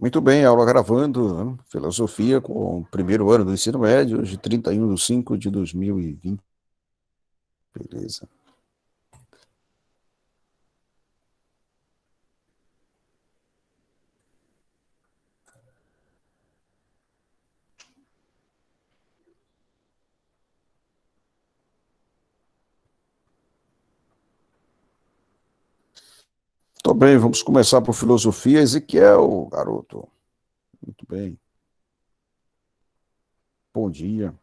Muito bem, aula gravando, né? Filosofia com o primeiro ano do ensino médio, hoje 31/5/2020. Beleza. Tô bem, vamos começar por filosofia. Ezequiel, garoto. Muito bem. Bom dia.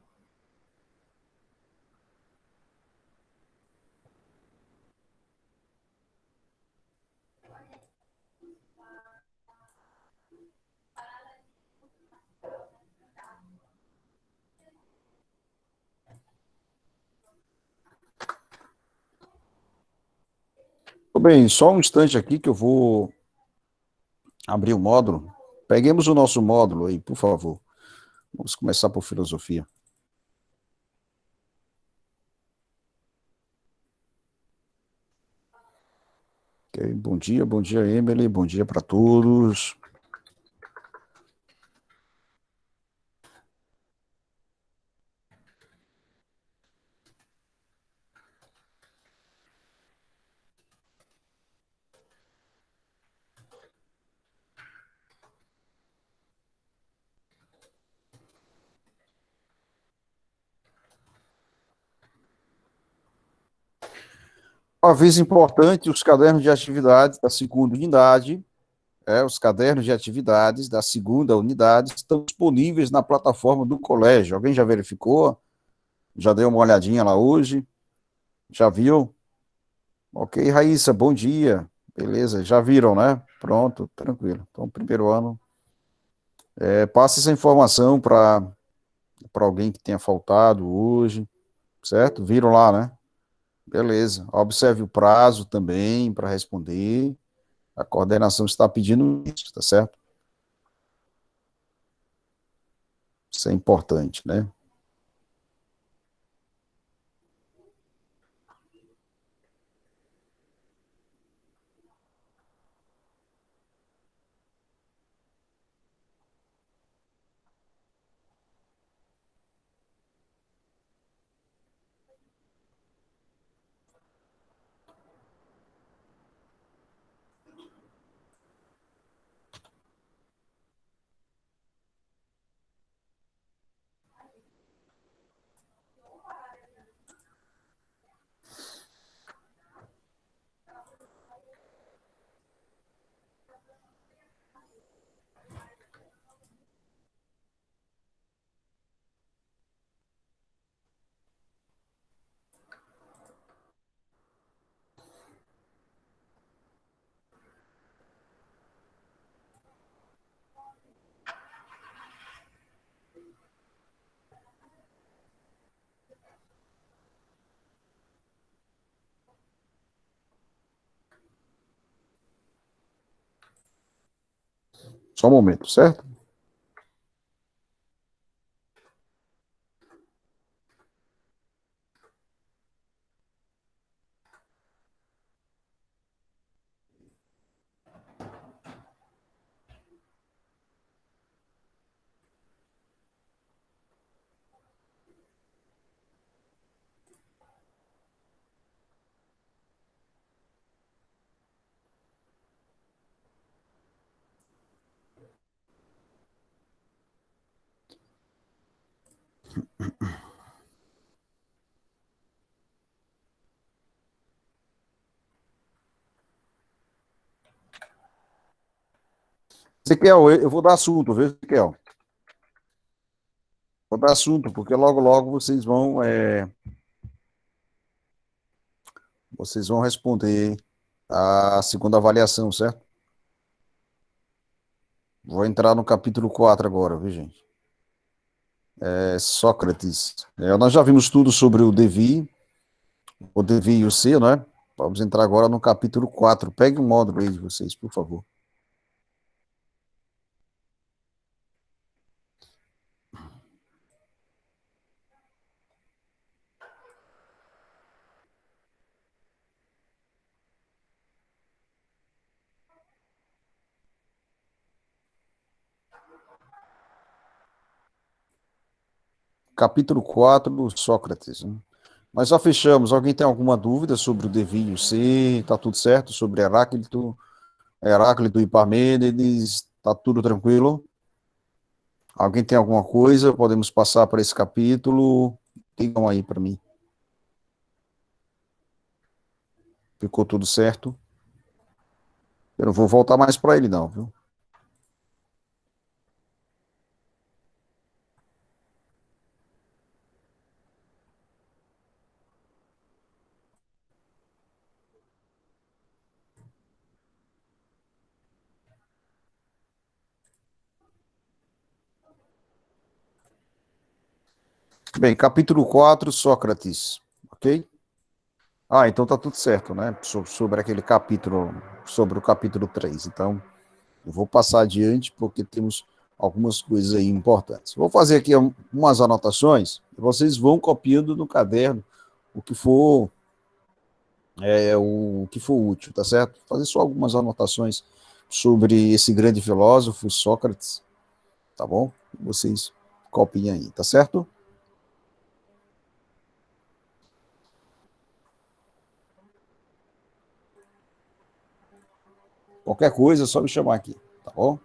Tô bem, só um instante aqui que eu vou abrir o módulo. Peguemos o nosso módulo aí, por favor. Vamos começar por filosofia. Ok, bom dia, Emily, bom dia para todos. Aviso importante, os cadernos de atividades da segunda unidade. Os cadernos de atividades da segunda unidade estão disponíveis na plataforma do colégio. Alguém já verificou? Já deu uma olhadinha lá hoje? Já viu? Ok, Raíssa, bom dia. Beleza, já viram, né? Pronto, tranquilo. Então, primeiro ano. Passe essa informação para alguém que tenha faltado hoje, certo? Viram lá, né? Beleza. Observe o prazo também para responder. A coordenação está pedindo isso, tá certo? Isso é importante, né? Só um momento, certo? Ezequiel, eu vou dar assunto, viu, Ezequiel? Vou dar assunto, porque logo, logo vocês vão responder a segunda avaliação, certo? Vou entrar no capítulo 4 agora, viu, gente? Sócrates. Nós já vimos tudo sobre o Devi e o ser, né? Vamos entrar agora no capítulo 4. Pegue um módulo aí de vocês, por favor. capítulo 4 do Sócrates, né? Nós já fechamos. Alguém tem alguma dúvida sobre o Devinho C? Tá tudo certo? Sobre Heráclito e Parmênides? Tá tudo tranquilo? Alguém tem alguma coisa? Podemos passar para esse capítulo? Digam aí para mim. Ficou tudo certo? Eu não vou voltar mais para ele, não, viu? Bem, capítulo 4, Sócrates. Ok? Ah, então tá tudo certo, né? Sobre aquele capítulo, sobre o capítulo 3. Então, eu vou passar adiante porque temos algumas coisas aí importantes. Vou fazer aqui umas anotações e vocês vão copiando no caderno o que for o que for útil, tá certo? Fazer só algumas anotações sobre esse grande filósofo, Sócrates, tá bom? Vocês copiem aí, tá certo? Qualquer coisa é só me chamar aqui, tá bom?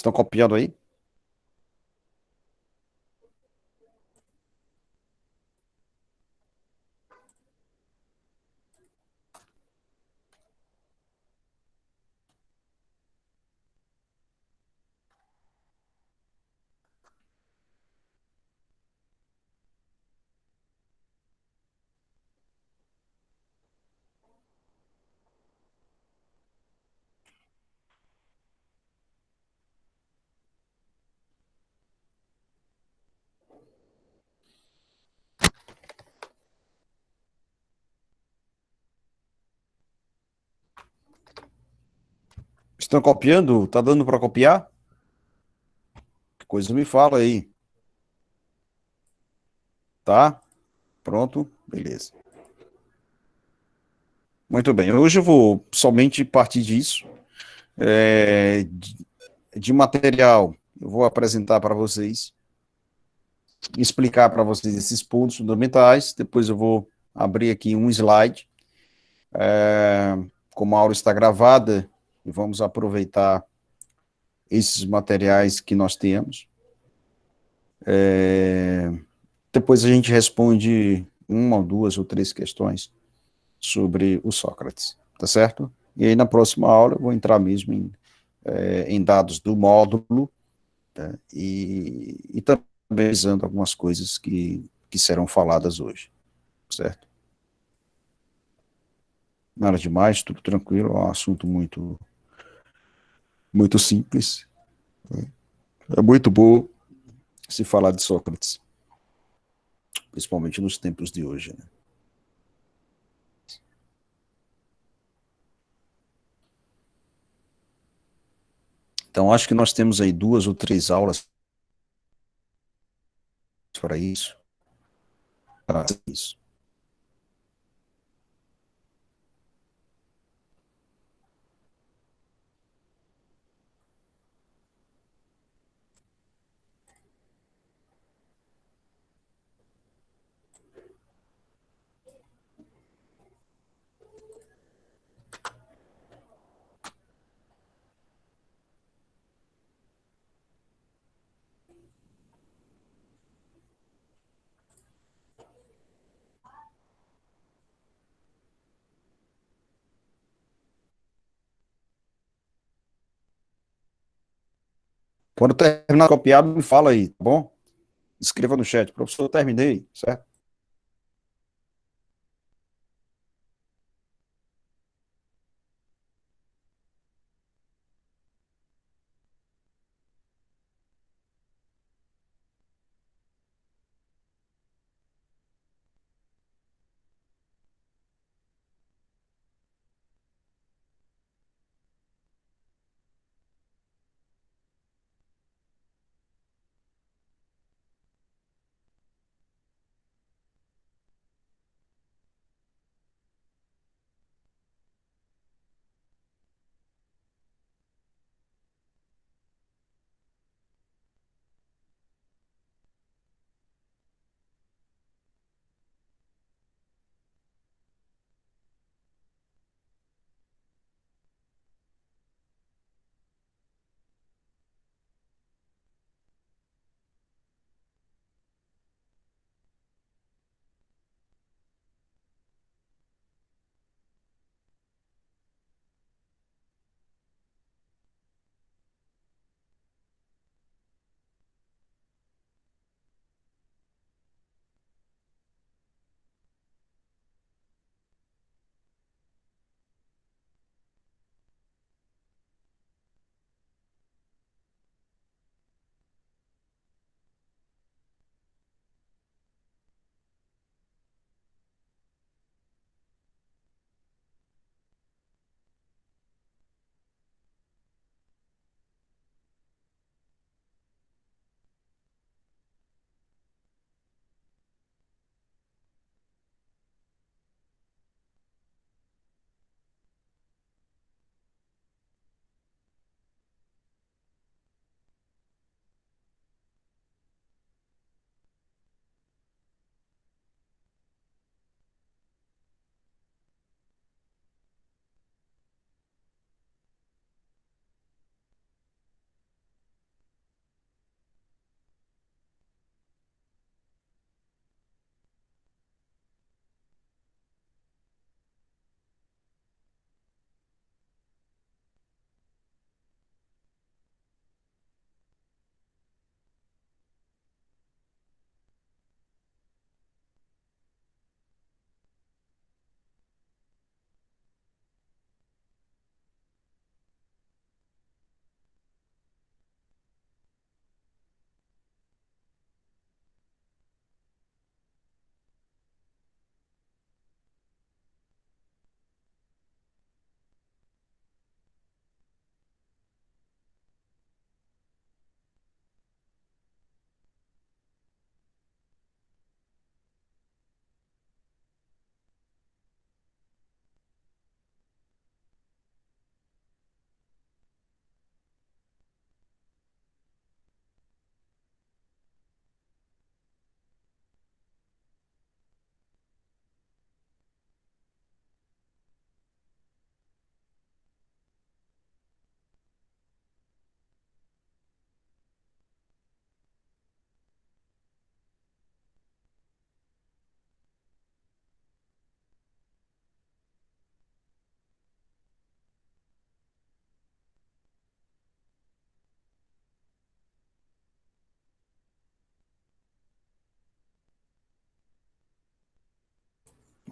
Estão copiando aí? Estão copiando? Tá dando para copiar? Que coisa me fala aí, tá? Pronto, beleza. Muito bem. Hoje eu vou somente partir disso. De material, eu vou apresentar para vocês, explicar para vocês esses pontos fundamentais. Depois eu vou abrir aqui um slide. Como a aula está gravada, e vamos aproveitar esses materiais que nós temos. Depois a gente responde uma ou duas ou três questões sobre o Sócrates, tá certo? E aí na próxima aula eu vou entrar mesmo em dados do módulo, né, e também usando algumas coisas que serão faladas hoje, certo? Nada demais, tudo tranquilo, é um assunto muito simples. É muito bom se falar de Sócrates, principalmente nos tempos de hoje, né? Então, acho que nós temos aí duas ou três aulas para isso. Para isso. Quando terminar copiado, me fala aí, tá bom? Escreva no chat, professor, eu terminei, certo?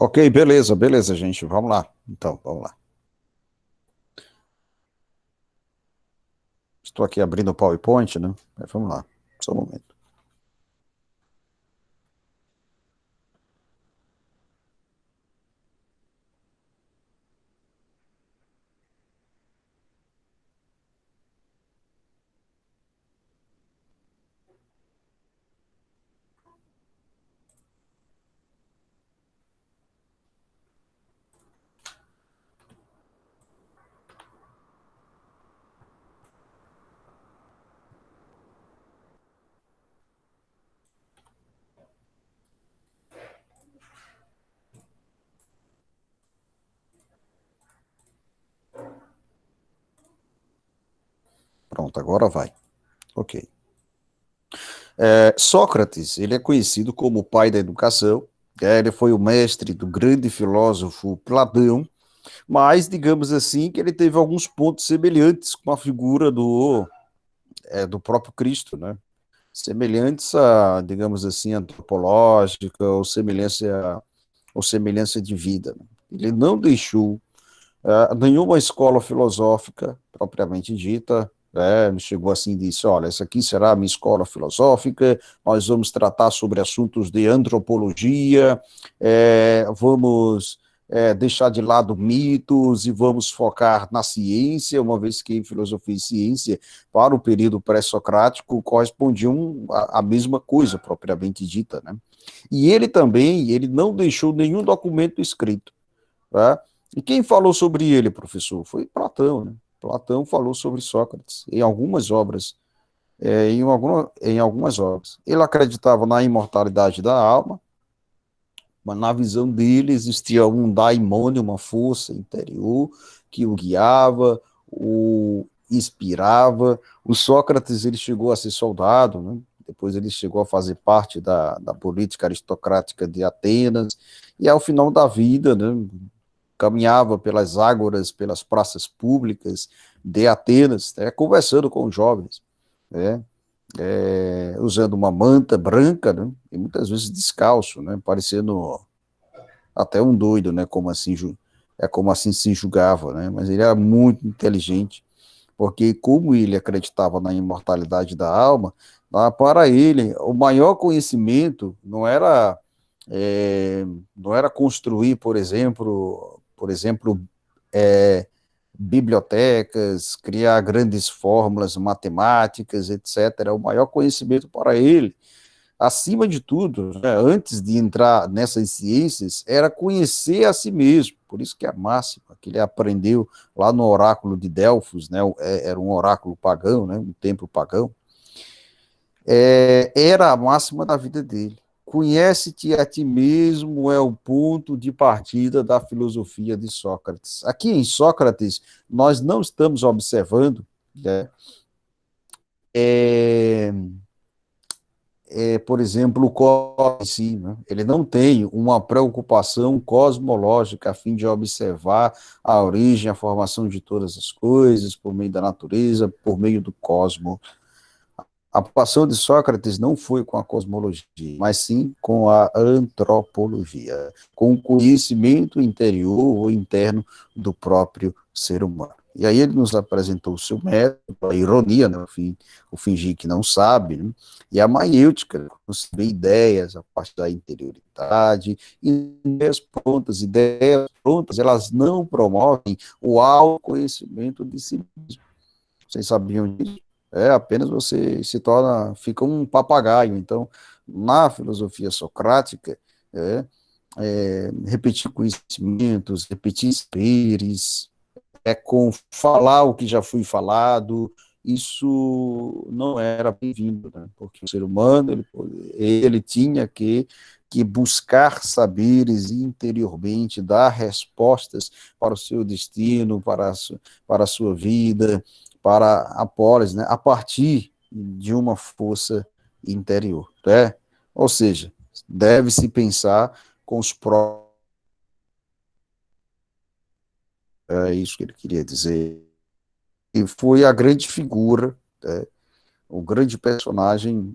Ok, beleza, beleza, gente. Vamos lá. Então, vamos lá. Estou aqui abrindo o PowerPoint, né? Vamos lá. Só um momento. Pronto, agora vai. Ok. Sócrates, ele é conhecido como o pai da educação. Ele foi o mestre do grande filósofo Platão, mas digamos assim que ele teve alguns pontos semelhantes com a figura do próprio Cristo, né? Semelhantes a, digamos assim, antropológica ou semelhança de vida, né? Ele não deixou nenhuma escola filosófica propriamente dita, né, chegou assim e disse, olha, essa aqui será a minha escola filosófica, nós vamos tratar sobre assuntos de antropologia, vamos deixar de lado mitos e vamos focar na ciência, uma vez que filosofia e ciência, para o período pré-socrático, correspondiam à mesma coisa, propriamente dita, né? E ele também, ele não deixou nenhum documento escrito, tá? E quem falou sobre ele, professor? Foi Platão, né? Platão falou sobre Sócrates em algumas obras, em algumas obras. Ele acreditava na imortalidade da alma, mas na visão dele existia um daimônio, uma força interior que o guiava, o inspirava. O Sócrates ele chegou a ser soldado, né? Depois ele chegou a fazer parte da política aristocrática de Atenas, e ao final da vida, né, caminhava pelas ágoras, pelas praças públicas de Atenas, né, conversando com os jovens, né, usando uma manta branca, né, e muitas vezes descalço, né, parecendo até um doido, né, como assim se julgava, né, mas ele era muito inteligente, porque como ele acreditava na imortalidade da alma, para ele o maior conhecimento é, não era construir, por exemplo, é, bibliotecas, criar grandes fórmulas matemáticas, etc. O maior conhecimento para ele, acima de tudo, né, antes de entrar nessas ciências, era conhecer a si mesmo. Por isso que a máxima que ele aprendeu lá no oráculo de Delfos, né, era um oráculo pagão, né, um templo pagão, era a máxima da vida dele. Conhece-te a ti mesmo é o ponto de partida da filosofia de Sócrates. Aqui em Sócrates, nós não estamos observando, né, é, por exemplo, o cosmos em si, né? Ele não tem uma preocupação cosmológica a fim de observar a origem, a formação de todas as coisas, por meio da natureza, por meio do cosmos. A preocupação de Sócrates não foi com a cosmologia, mas sim com a antropologia, com o conhecimento interior ou interno do próprio ser humano. E aí ele nos apresentou o seu método, a ironia, né, o fingir que não sabe, né, e a maiêutica, conceber ideias a partir da interioridade, ideias prontas, elas não promovem o autoconhecimento de si mesmo. Vocês sabiam disso? Apenas você fica um papagaio. Então, na filosofia socrática, repetir conhecimentos, repetir saberes, com falar o que já foi falado, isso não era bem-vindo, né? Porque o ser humano, ele tinha que buscar saberes interiormente, dar respostas para o seu destino, para a sua vida, para a polis, né? A partir de uma força interior, né? Ou seja, deve-se pensar com os próprios. É isso que ele queria dizer. E foi a grande figura, né, o grande personagem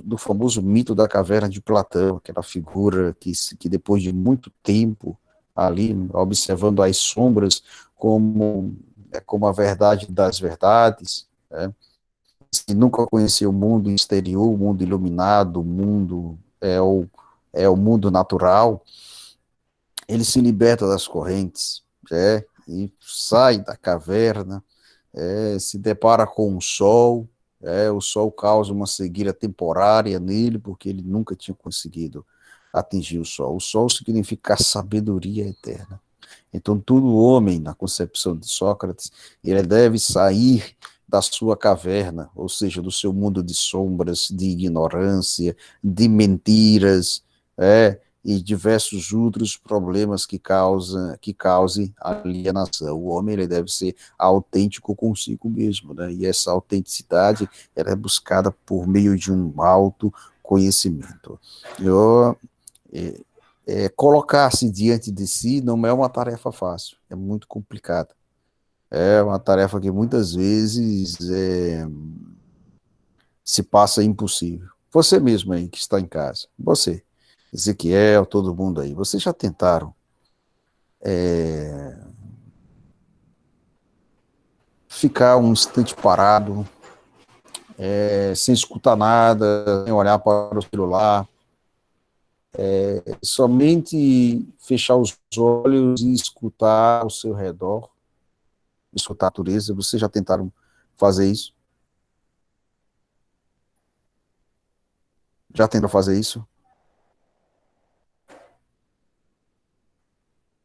do famoso mito da caverna de Platão, aquela figura que depois de muito tempo ali, observando as sombras como a verdade das verdades, né? Se nunca conheceu o mundo exterior, o mundo iluminado, o mundo é o mundo natural, ele se liberta das correntes, e sai da caverna, se depara com o sol causa uma cegueira temporária nele, porque ele nunca tinha conseguido atingir o sol. O sol significa a sabedoria eterna. Então, todo homem, na concepção de Sócrates, ele deve sair da sua caverna, ou seja, do seu mundo de sombras, de ignorância, de mentiras, e diversos outros problemas que cause alienação. O homem ele deve ser autêntico consigo mesmo, né? E essa autenticidade ela é buscada por meio de um autoconhecimento. Eu, é, colocar-se diante de si não é uma tarefa fácil, é muito complicada. É uma tarefa que muitas vezes se passa impossível. Você mesmo aí que está em casa, você, Ezequiel, todo mundo aí, vocês já tentaram ficar um instante parado, sem escutar nada, sem olhar para o celular, somente fechar os olhos e escutar ao seu redor, escutar a natureza? Vocês já tentaram fazer isso? Já tentaram fazer isso?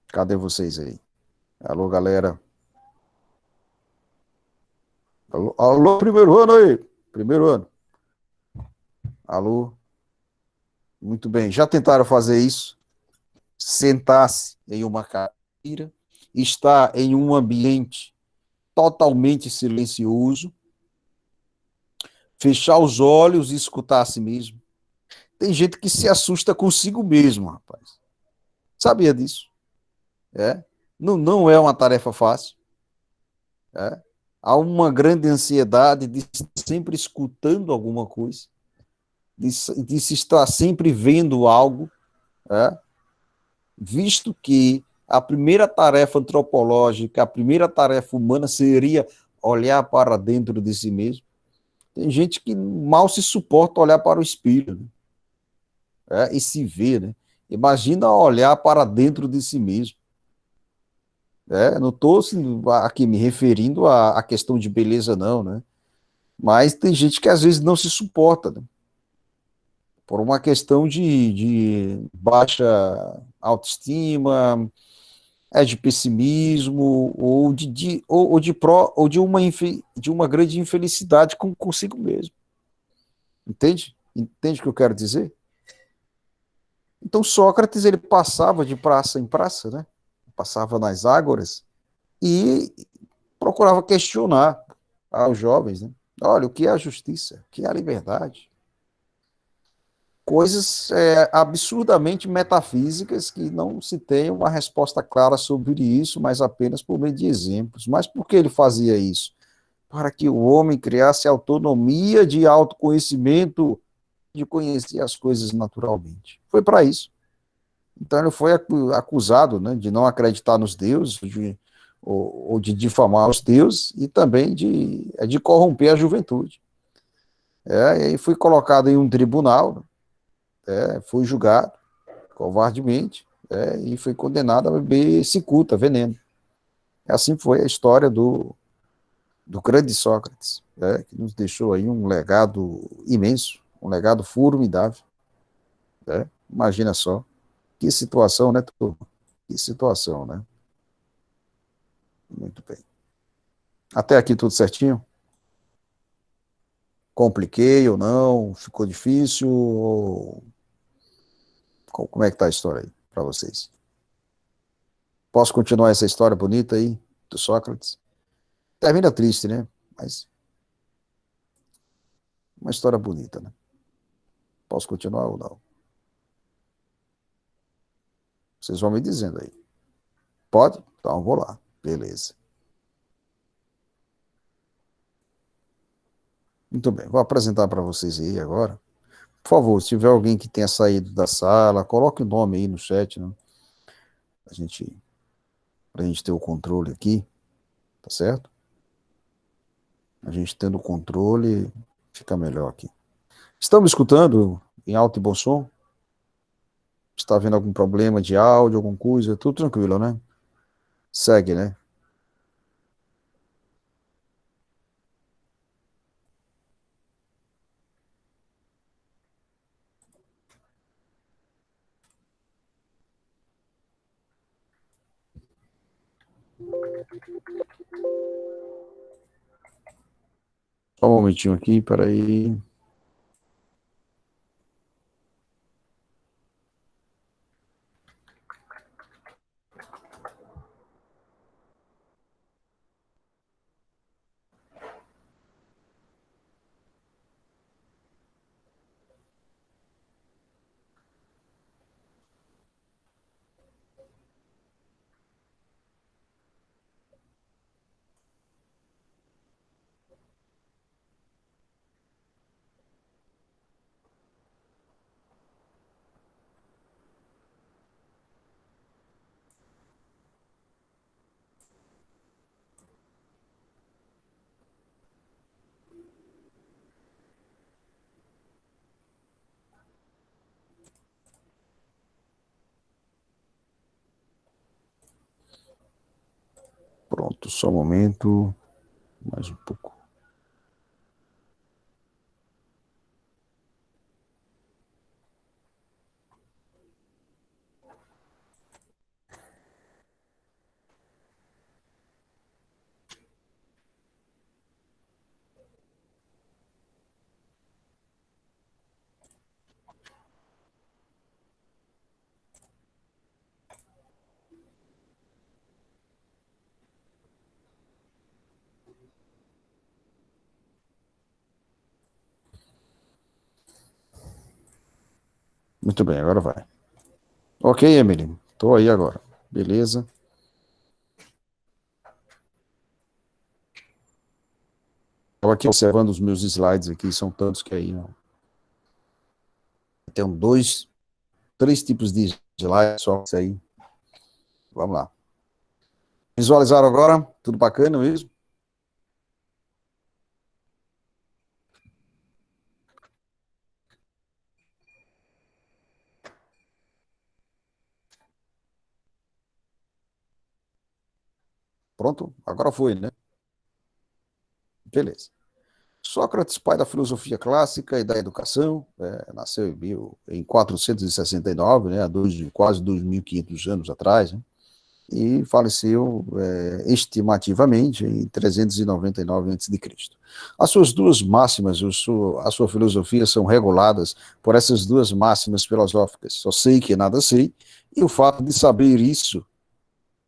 Cadê vocês aí? Alô, galera. Alô, alô, primeiro ano aí. Primeiro ano. Alô. Muito bem. Já tentaram fazer isso? Sentar-se em uma cadeira, estar em um ambiente totalmente silencioso, fechar os olhos e escutar a si mesmo. Tem gente que se assusta consigo mesmo, rapaz. Sabia disso? É? Não, não é uma tarefa fácil. É? Há uma grande ansiedade de estar sempre escutando alguma coisa, de se estar sempre vendo algo, é? Visto que a primeira tarefa antropológica, a primeira tarefa humana seria olhar para dentro de si mesmo. Tem gente que mal se suporta olhar para o espelho, né? E se ver, né? Imagina olhar para dentro de si mesmo. Não estou assim, aqui me referindo à questão de beleza, não, né? Mas tem gente que às vezes não se suporta, né? Por uma questão de baixa autoestima, de pessimismo, ou de uma grande infelicidade consigo mesmo. Entende? Entende o que eu quero dizer? Então Sócrates ele passava de praça em praça, né? Passava nas ágoras e procurava questionar aos jovens, né? Olha, o que é a justiça? O que é a liberdade? Coisas absurdamente metafísicas que não se tem uma resposta clara sobre isso, mas apenas por meio de exemplos. Mas por que ele fazia isso? Para que o homem criasse autonomia de autoconhecimento, de conhecer as coisas naturalmente. Foi para isso. Então ele foi acusado, né, de não acreditar nos deuses, ou de difamar os deuses, e também de corromper a juventude. E aí foi colocado em um tribunal, foi julgado covardemente, e foi condenado a beber cicuta, veneno. Assim foi a história do grande Sócrates, que nos deixou aí um legado imenso, um legado formidável. Imagina só, que situação, né, turma? Que situação, né? Muito bem. Até aqui tudo certinho? Compliquei ou não? Ficou difícil? Como é que tá a história aí para vocês? Posso continuar essa história bonita aí do Sócrates? Termina triste, né? Mas uma história bonita, né? Posso continuar ou não? Vocês vão me dizendo aí. Pode? Então vou lá. Beleza. Muito bem, vou apresentar para vocês aí agora. Por favor, se tiver alguém que tenha saído da sala, coloque o nome aí no chat, né? A gente, pra gente ter o controle aqui, tá certo? A gente tendo o controle, fica melhor aqui. Estão me escutando em alto e bom som? Está havendo algum problema de áudio, alguma coisa? Tudo tranquilo, né? Segue, né? Só um momentinho aqui, peraí. Pronto, só um momento. Mais um pouco. Muito bem, agora vai. Ok, Emily, estou aí agora. Beleza? Estou aqui observando os meus slides aqui, são tantos que aí, não. Tem dois, três tipos de slides, só isso aí. Vamos lá. Visualizaram agora? Tudo bacana mesmo? Pronto? Agora foi, né? Beleza. Sócrates, pai da filosofia clássica e da educação, nasceu em 469, né, quase 2.500 anos atrás, né, e faleceu estimativamente em 399 a.C. As suas duas máximas, a sua filosofia são reguladas por essas duas máximas filosóficas. Só sei que nada sei, e o fato de saber isso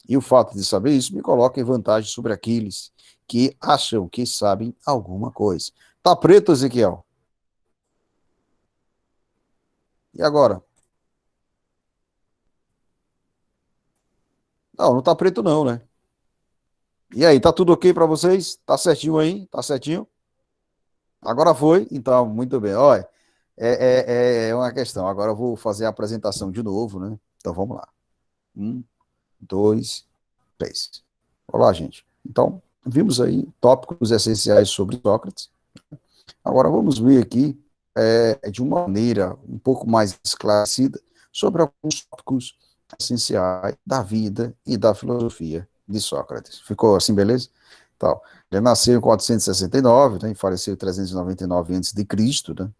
E o fato de saber isso me coloca em vantagem sobre aqueles que acham que sabem alguma coisa. Tá preto, Ezequiel? E agora? Não, não tá preto não, né? E aí, tá tudo ok para vocês? Tá certinho aí? Tá certinho? Agora foi? Então, muito bem. Olha, é uma questão. Agora eu vou fazer a apresentação de novo, né? Então vamos lá. Um, dois, três. Olá, gente. Então, vimos aí tópicos essenciais sobre Sócrates. Agora vamos ver aqui, de uma maneira um pouco mais esclarecida, sobre alguns tópicos essenciais da vida e da filosofia de Sócrates. Ficou assim, beleza? Então, ele nasceu em 469, né, e faleceu em 399 a.C., né?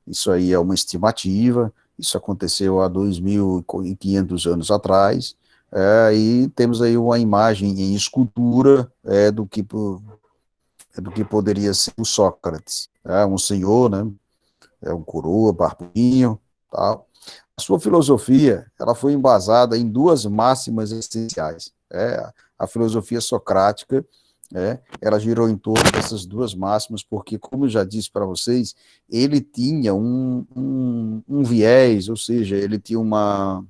Isso aí é uma estimativa, isso aconteceu há 2.500 anos atrás, e temos aí uma imagem em escultura do que poderia ser o Sócrates, um senhor, né, um coroa, barbudinho, tal. A sua filosofia, ela foi embasada em duas máximas essenciais, a filosofia socrática, ela girou em torno dessas duas máximas, porque, como eu já disse para vocês, ele tinha um viés, ou seja, ele tinha uma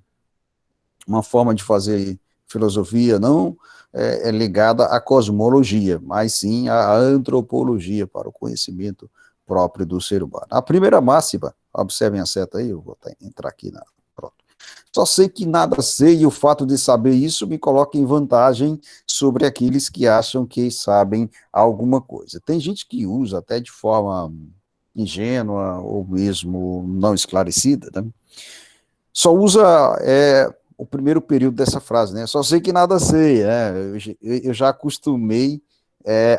forma de fazer filosofia não ligada à cosmologia, mas sim à antropologia, para o conhecimento próprio do ser humano. A primeira máxima, observem a seta aí, eu vou entrar aqui na. Pronto. Só sei que nada sei, e o fato de saber isso me coloca em vantagem sobre aqueles que acham que sabem alguma coisa. Tem gente que usa até de forma ingênua ou mesmo não esclarecida, né? Só usa o primeiro período dessa frase, né? Só sei que nada sei, né? Eu já acostumei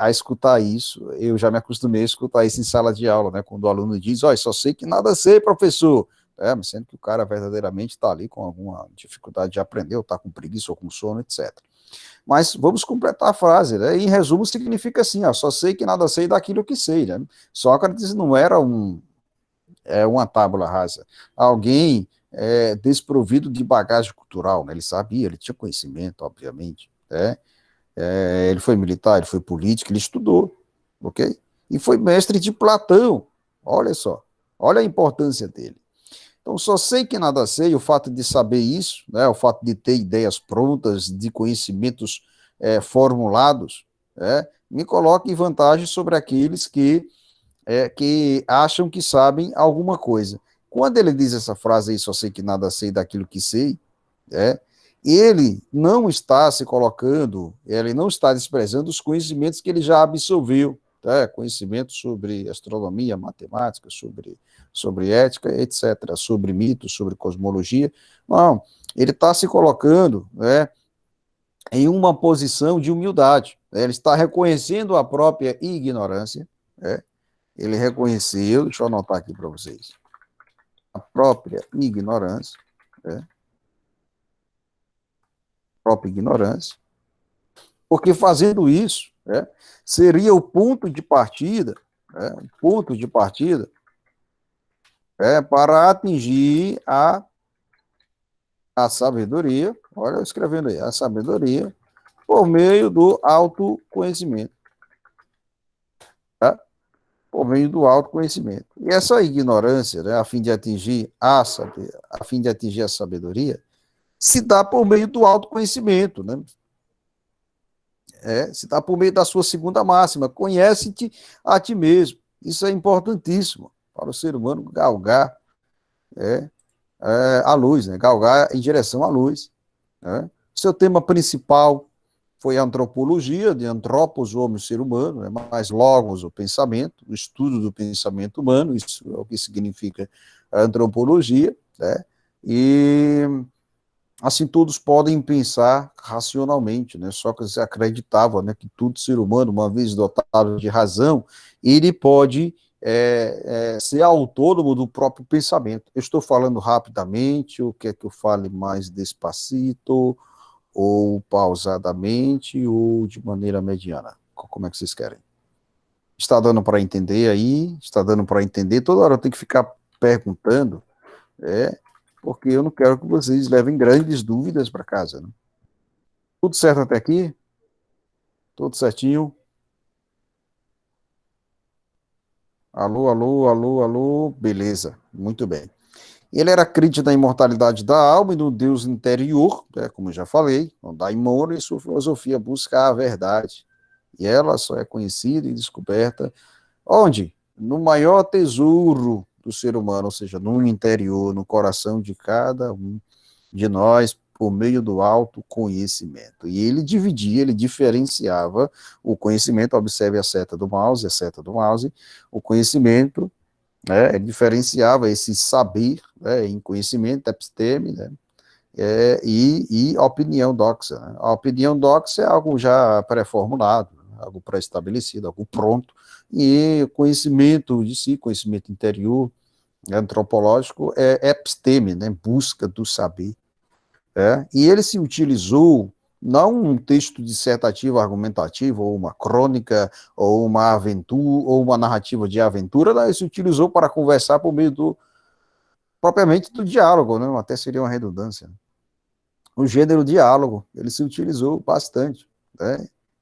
a escutar isso, eu já me acostumei a escutar isso em sala de aula, né? Quando o aluno diz, olha, só sei que nada sei, professor. Mas sendo que o cara verdadeiramente está ali com alguma dificuldade de aprender, ou está com preguiça, ou com sono, etc. Mas vamos completar a frase, né? Em resumo, significa assim, ó, só sei que nada sei daquilo que sei, né? Sócrates não era uma tábula rasa. Alguém desprovido de bagagem cultural, né? Ele sabia, ele tinha conhecimento, obviamente, né? Ele foi militar, ele foi político, ele estudou, ok? E foi mestre de Platão, olha só, olha a importância dele. Então, só sei que nada sei, o fato de saber isso, né, o fato de ter ideias prontas, de conhecimentos formulados, me coloca em vantagem sobre aqueles que acham que sabem alguma coisa. Quando ele diz essa frase aí, só sei que nada sei daquilo que sei, é, ele não está se colocando, ele não está desprezando os conhecimentos que ele já absorveu, tá? Conhecimentos sobre astronomia, matemática, sobre ética, etc., sobre mitos, sobre cosmologia. Não, ele está se colocando em uma posição de humildade. Ele está reconhecendo a própria ignorância, ele reconheceu, deixa eu anotar aqui para vocês, a própria ignorância, própria ignorância, porque fazendo isso, seria o ponto de partida, o ponto de partida para atingir a sabedoria, olha eu escrevendo aí, a sabedoria, por meio do autoconhecimento, tá? Por meio do autoconhecimento. E essa ignorância, a fim de atingir a fim de atingir a sabedoria, se dá por meio do autoconhecimento, né? Se dá por meio da sua segunda máxima, conhece-te a ti mesmo. Isso é importantíssimo para o ser humano galgar é, a luz, né? Galgar em direção à luz. Né? Seu tema principal foi a antropologia, de antropos, o homem, o ser humano, né? Mais logos, o pensamento, o estudo do pensamento humano, isso é o que significa a antropologia, né? E assim todos podem pensar racionalmente, né? Sócrates acreditava, né, que todo ser humano, uma vez dotado de razão, ele pode ser autônomo do próprio pensamento. Eu estou falando rapidamente, ou quer que eu fale mais despacito, ou pausadamente, ou de maneira mediana? Como é que vocês querem? Está dando para entender aí? Está dando para entender? Toda hora eu tenho que ficar perguntando, porque eu não quero que vocês levem grandes dúvidas para casa, né? Tudo certo até aqui? Tudo certinho? Alô, alô, alô, alô, beleza, muito bem. Ele era crítico da imortalidade da alma e do Deus interior, como eu já falei, o daimon, e sua filosofia busca a verdade. E ela só é conhecida e descoberta onde? No maior tesouro do ser humano, ou seja, no interior, no coração de cada um de nós, por meio do autoconhecimento. E ele dividia, ele diferenciava o conhecimento, observe a seta do mouse, o conhecimento, ele diferenciava esse saber, em conhecimento, episteme, e opinião doxa. Né? A opinião doxa é algo já pré-formulado, algo pré-estabelecido, algo pronto, e conhecimento de si, conhecimento interior, antropológico, é episteme, né? Busca do saber. E ele se utilizou não um texto dissertativo argumentativo, ou uma crônica, ou uma aventura, ou uma narrativa de aventura, não, ele se utilizou para conversar por meio propriamente do diálogo, né? Até seria uma redundância. O gênero diálogo, ele se utilizou bastante,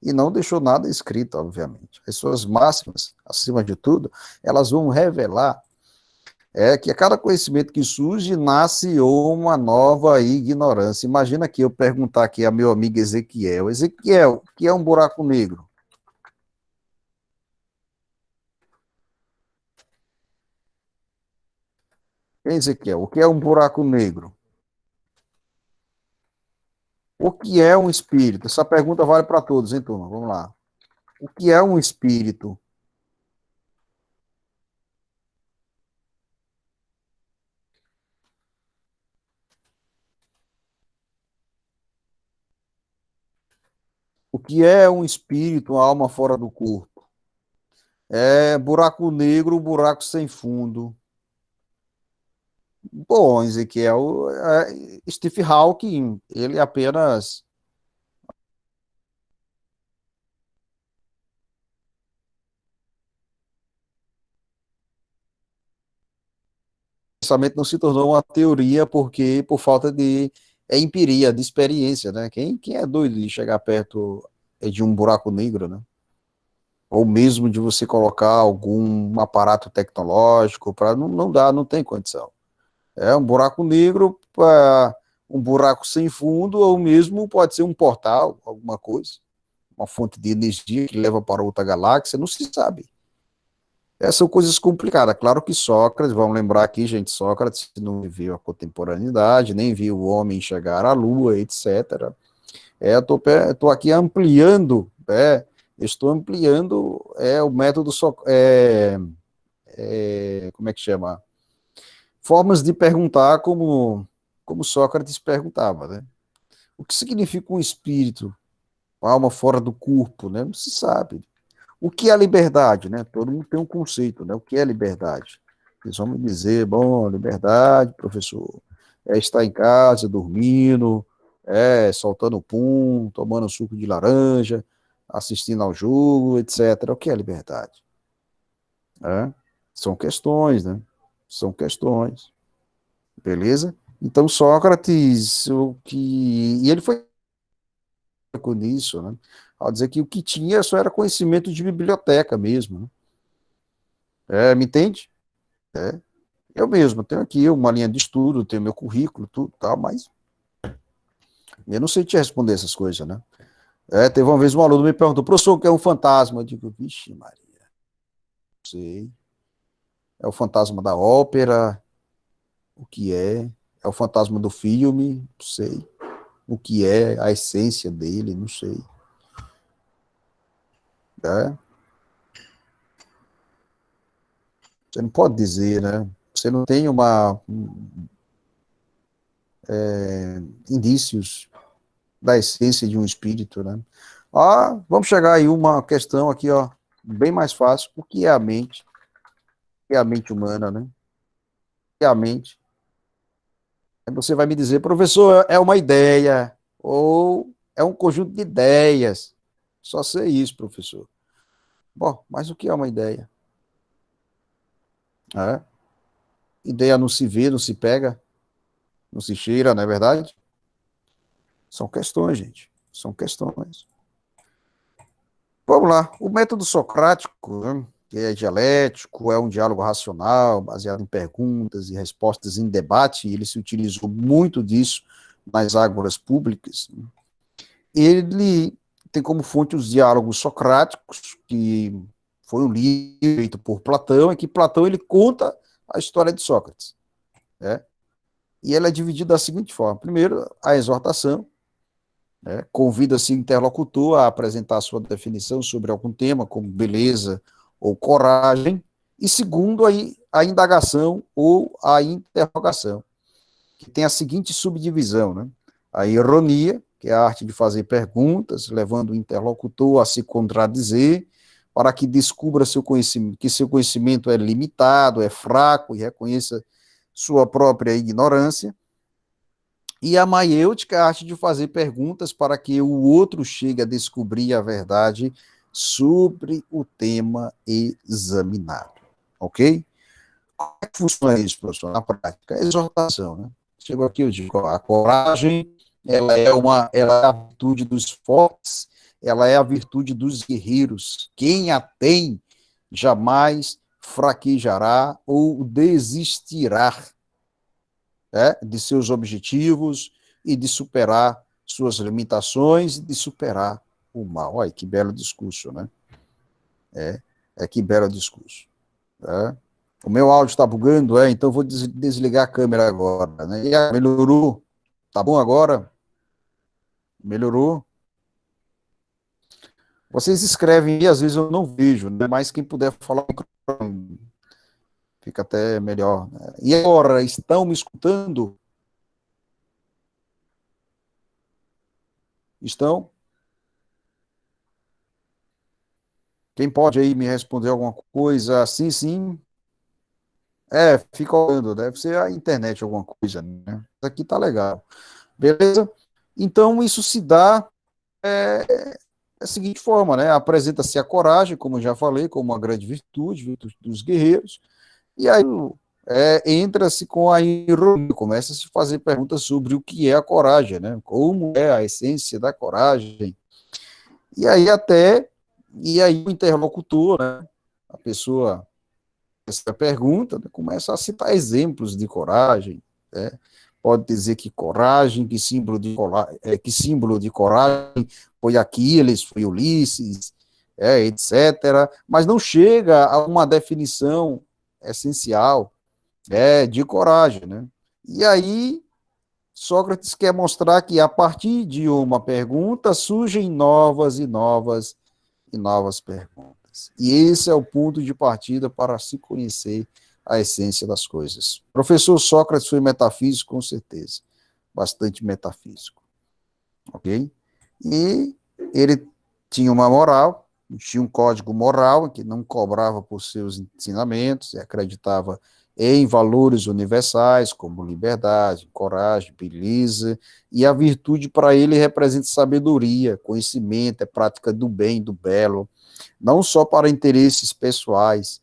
e não deixou nada escrito, obviamente. As suas máximas, acima de tudo, elas vão revelar que a cada conhecimento que surge, nasce uma nova ignorância. Imagina que eu perguntar aqui a meu amigo Ezequiel, Ezequiel, o que é um buraco negro? Ezequiel, o que é um buraco negro? O que é um espírito? Essa pergunta vale para todos, hein, turma? Vamos lá. O que é um espírito? O que é um espírito, uma alma fora do corpo? É buraco negro, buraco sem fundo. Bom, Ezequiel, Steve Hawking, ele apenas. O pensamento não se tornou uma teoria porque por falta de empiria, de experiência, né? Quem é doido de chegar perto de um buraco negro, né? Ou mesmo de você colocar algum aparato tecnológico para não dá, não tem condição. É um buraco negro, um buraco sem fundo, ou mesmo pode ser um portal, alguma coisa, uma fonte de energia que leva para outra galáxia, não se sabe. Essas são coisas complicadas. Claro que Sócrates, vamos lembrar aqui, gente, Sócrates não viveu a contemporaneidade, nem viu o homem chegar à Lua, etc. Tô aqui ampliando, estou ampliando o método, como é que chama? Formas de perguntar como Sócrates perguntava, né? O que significa um espírito, uma alma fora do corpo, né? Não se sabe. O que é liberdade, né? Todo mundo tem um conceito, né? O que é liberdade? Eles vão me dizer, bom, liberdade, professor, é estar em casa, dormindo, soltando pum, tomando suco de laranja, assistindo ao jogo, etc. O que é liberdade? É? São questões, né? São questões, beleza? Então, Sócrates, e ele foi com isso, né? Ao dizer que o que tinha só era conhecimento de biblioteca mesmo, né? Me entende? É. Eu mesmo tenho aqui uma linha de estudo, tenho meu currículo, tudo tal, mas eu não sei te responder essas coisas, né? Teve uma vez um aluno me perguntou, professor, o que é um fantasma? Eu digo, vixe, Maria, não sei. É o fantasma da ópera, o que é? É o fantasma do filme, não sei. O que é a essência dele, não sei. Né? Você não pode dizer, né? Você não tem indícios da essência de um espírito, né? Vamos chegar aí uma questão aqui, ó, bem mais fácil. O que é a mente? O que é a mente humana, né? O que é a mente? Aí você vai me dizer, professor, é uma ideia ou é um conjunto de ideias. Só sei isso, professor. Bom, mas o que é uma ideia? É? Ideia não se vê, não se pega, não se cheira, não é verdade? São questões, gente. São questões. Vamos lá. O método socrático, né, que é dialético, é um diálogo racional, baseado em perguntas e respostas em debate, e ele se utilizou muito disso nas ágoras públicas. Ele tem como fonte os diálogos socráticos, que foi um livro feito por Platão, e que Platão ele conta a história de Sócrates. Né? E ela é dividida da seguinte forma: primeiro, a exortação, né? Convida-se o interlocutor a apresentar sua definição sobre algum tema, como beleza ou coragem, e segundo, a indagação ou a interrogação, que tem a seguinte subdivisão, né? A ironia, que é a arte de fazer perguntas, levando o interlocutor a se contradizer, para que descubra seu conhecimento, que seu conhecimento é limitado, é fraco e reconheça sua própria ignorância. E a maiêutica é a arte de fazer perguntas para que o outro chegue a descobrir a verdade sobre o tema examinado. Ok? Como é que funciona isso, professor? Na prática, é exortação, né? Chegou aqui, eu digo, a coragem, ela é a virtude dos fortes, ela é a virtude dos guerreiros. Quem a tem jamais fraquejará ou desistirá, de seus objetivos e de superar suas limitações e de superar o mal. Olha, que belo discurso, né? É que belo discurso. Né? O meu áudio está bugando, então vou desligar a câmera agora, né? Melhorou? Tá bom agora? Melhorou? Vocês escrevem e às vezes eu não vejo, né? Mas quem puder falar, fica até melhor, né? E agora, estão me escutando? Estão? Quem pode aí me responder alguma coisa? Sim, sim. Fica olhando, deve ser a internet alguma coisa, né? Aqui tá legal. Beleza? Então, isso se dá da seguinte forma, né? Apresenta-se a coragem, como eu já falei, como uma grande virtude, virtude dos guerreiros, e aí entra-se com a ironia, começa a se fazer perguntas sobre o que é a coragem, né? Como é a essência da coragem. E aí o interlocutor, né? A pessoa essa pergunta, né, começa a citar exemplos de coragem, né? Pode dizer que coragem, que símbolo de coragem foi Aquiles, foi Ulisses, etc. Mas não chega a uma definição essencial de coragem, né? E aí Sócrates quer mostrar que a partir de uma pergunta surgem novas e novas e novas perguntas. E esse é o ponto de partida para se conhecer a essência das coisas. Professor Sócrates foi metafísico, com certeza, bastante metafísico, ok? E ele tinha uma moral, tinha um código moral que não cobrava por seus ensinamentos e acreditava em valores universais como liberdade, coragem, beleza, e a virtude para ele representa sabedoria, conhecimento, é prática do bem, do belo, não só para interesses pessoais,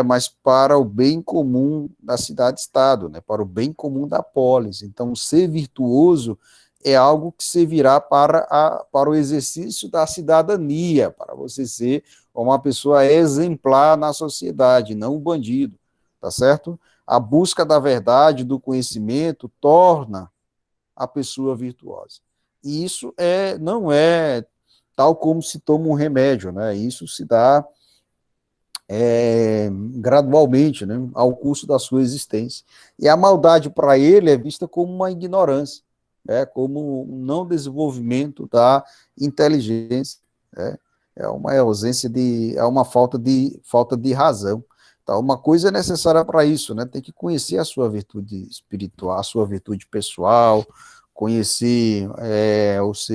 mas para o bem comum da cidade-estado, né, para o bem comum da polis. Então, ser virtuoso é algo que servirá para o exercício da cidadania, para você ser uma pessoa exemplar na sociedade, não um bandido, tá certo? A busca da verdade, do conhecimento, torna a pessoa virtuosa. E isso não é tal como se toma um remédio, né? Isso se dá gradualmente, né, ao curso da sua existência. E a maldade para ele é vista como uma ignorância, como um não desenvolvimento da inteligência, né? É uma ausência é uma falta de razão. Então, uma coisa é necessária para isso, né? Tem que conhecer a sua virtude espiritual, a sua virtude pessoal, conhecer os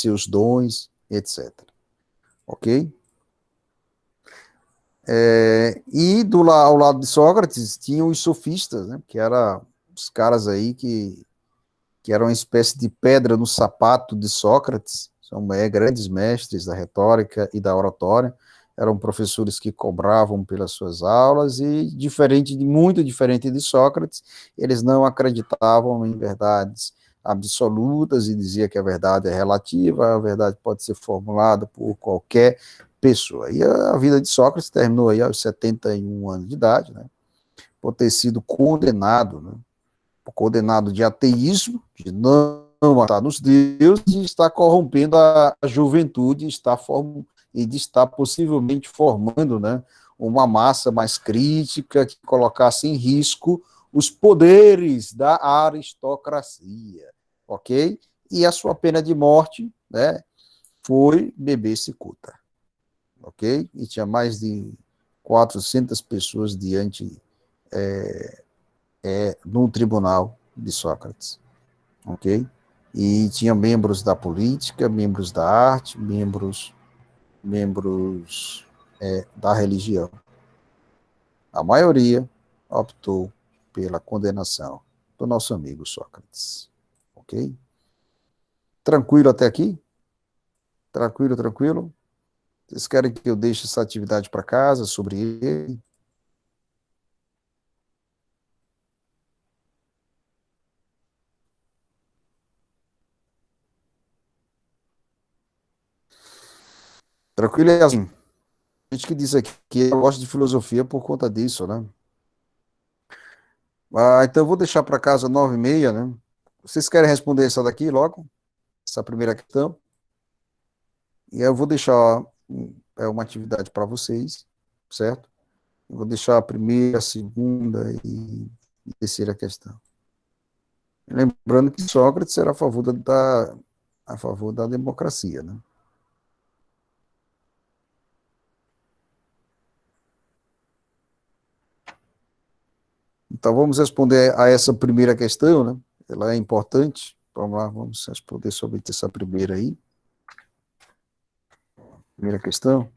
seus dons, etc. Ok? Ao lado de Sócrates tinham os sofistas, né? Que eram os caras aí que eram uma espécie de pedra no sapato de Sócrates, são grandes mestres da retórica e da oratória, eram professores que cobravam pelas suas aulas e, muito diferente de Sócrates, eles não acreditavam em verdades absolutas e dizia que a verdade é relativa, a verdade pode ser formulada por qualquer pessoa. E a vida de Sócrates terminou aí aos 71 anos de idade, né, por ter sido condenado, né, condenado de ateísmo, de não matar nos deuses, e está corrompendo a juventude, e de estar possivelmente formando, né, uma massa mais crítica que colocasse em risco os poderes da aristocracia, ok? E a sua pena de morte, né, foi beber cicuta, ok? E tinha mais de 400 pessoas diante no tribunal de Sócrates, ok? E tinha membros da política, membros da arte, membros da religião. A maioria optou pela condenação do nosso amigo Sócrates, ok? Tranquilo até aqui? Tranquilo, tranquilo? Vocês querem que eu deixe essa atividade para casa sobre ele? Tranquilo é assim. A gente que diz aqui que eu gosto de filosofia por conta disso, né? Então eu vou deixar para casa 9h30, né? Vocês querem responder essa daqui logo? Essa primeira questão? E aí eu vou deixar é uma atividade para vocês, certo? Eu vou deixar a primeira, a segunda e terceira questão. Lembrando que Sócrates era a favor da democracia, né? Então, vamos responder a essa primeira questão, né? Ela é importante. Vamos lá, vamos responder sobre essa primeira aí. Primeira questão.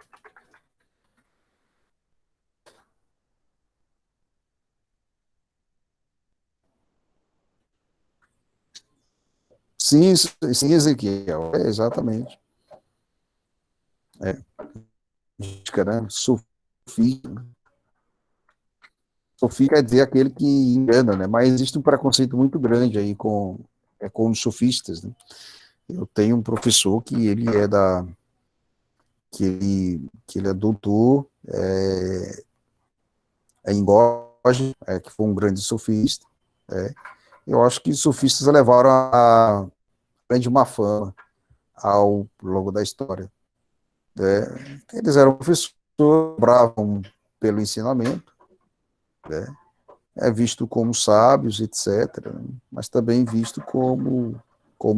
Sim, sim, Ezequiel, exatamente. É, né? Sofia quer dizer aquele que engana, né? Mas existe um preconceito muito grande aí com os sofistas, né? Eu tenho um professor que ele é doutor em Góes, que foi um grande sofista. É. Eu acho que os sofistas levaram a grande má fama ao longo da história. Né? Eles eram professores, cobravam pelo ensinamento, né? É visto como sábios, etc., mas também visto como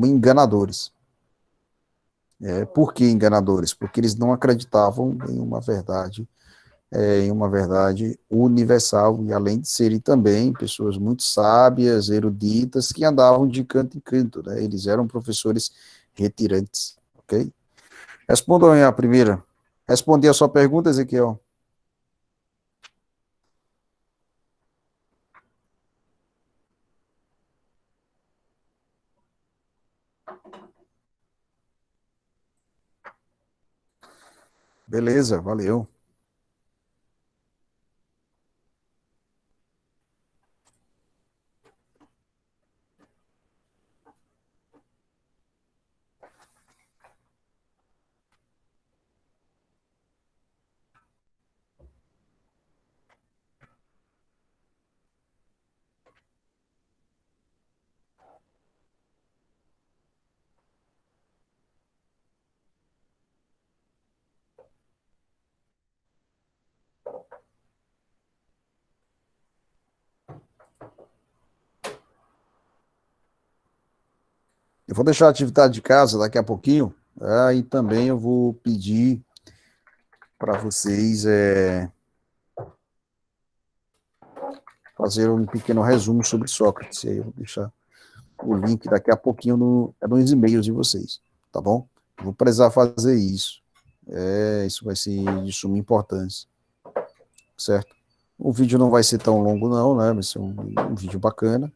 enganadores. Por que enganadores? Porque eles não acreditavam em uma verdade universal, e além de serem também pessoas muito sábias, eruditas, que andavam de canto em canto, né? Eles eram professores retirantes, ok? Respondam aí a primeira. Respondi a sua pergunta, Ezequiel. Beleza, valeu. Eu vou deixar a atividade de casa daqui a pouquinho, e também eu vou pedir para vocês fazer um pequeno resumo sobre Sócrates. E aí eu vou deixar o link daqui a pouquinho nos e-mails de vocês, tá bom? Eu vou precisar fazer isso. Isso vai ser de suma importância, certo? O vídeo não vai ser tão longo, não, né? Vai ser um vídeo bacana.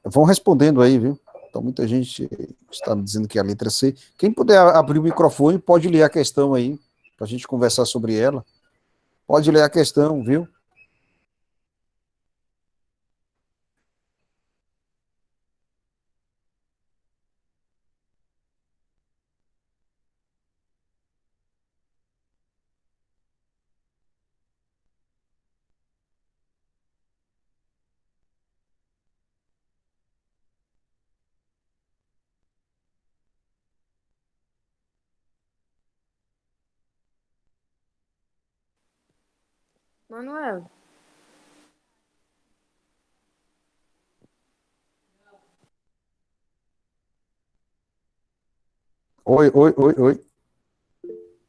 Vão respondendo aí, viu? Então, muita gente está me dizendo que é a letra C. Quem puder abrir o microfone, pode ler a questão aí, para a gente conversar sobre ela. Pode ler a questão, viu? Manuel, Oi, oi, oi, oi.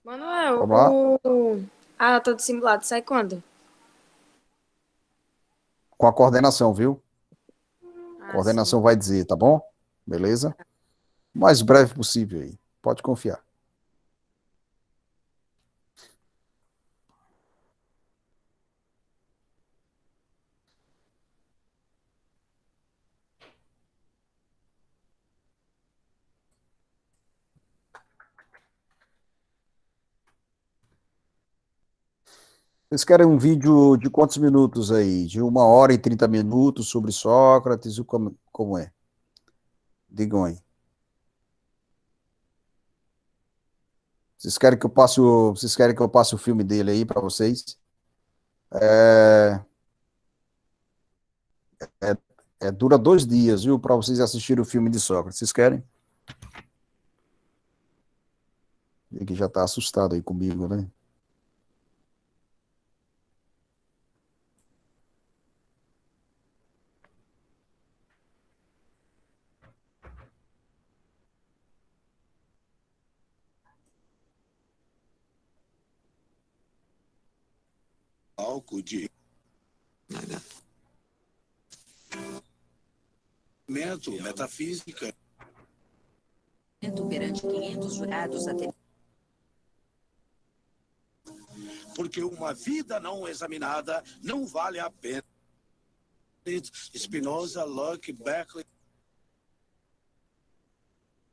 Manuel, Vamos lá. a aula do simulado sai quando? Com a coordenação, viu? Ah, sim. Coordenação vai dizer, tá bom? Beleza? O mais breve possível aí. Pode confiar. Vocês querem um vídeo de quantos minutos aí? De 1 hora e 30 minutos sobre Sócrates? Como é? Digam aí. Vocês querem que eu passe o filme dele aí para vocês? É, dura 2 dias, viu? Para vocês assistirem o filme de Sócrates. Vocês querem? Ele já está assustado aí comigo, né? Álcool de metafísica. Perante 500 jurados até. Porque uma vida não examinada não vale a pena. Spinoza, Locke, Berkeley.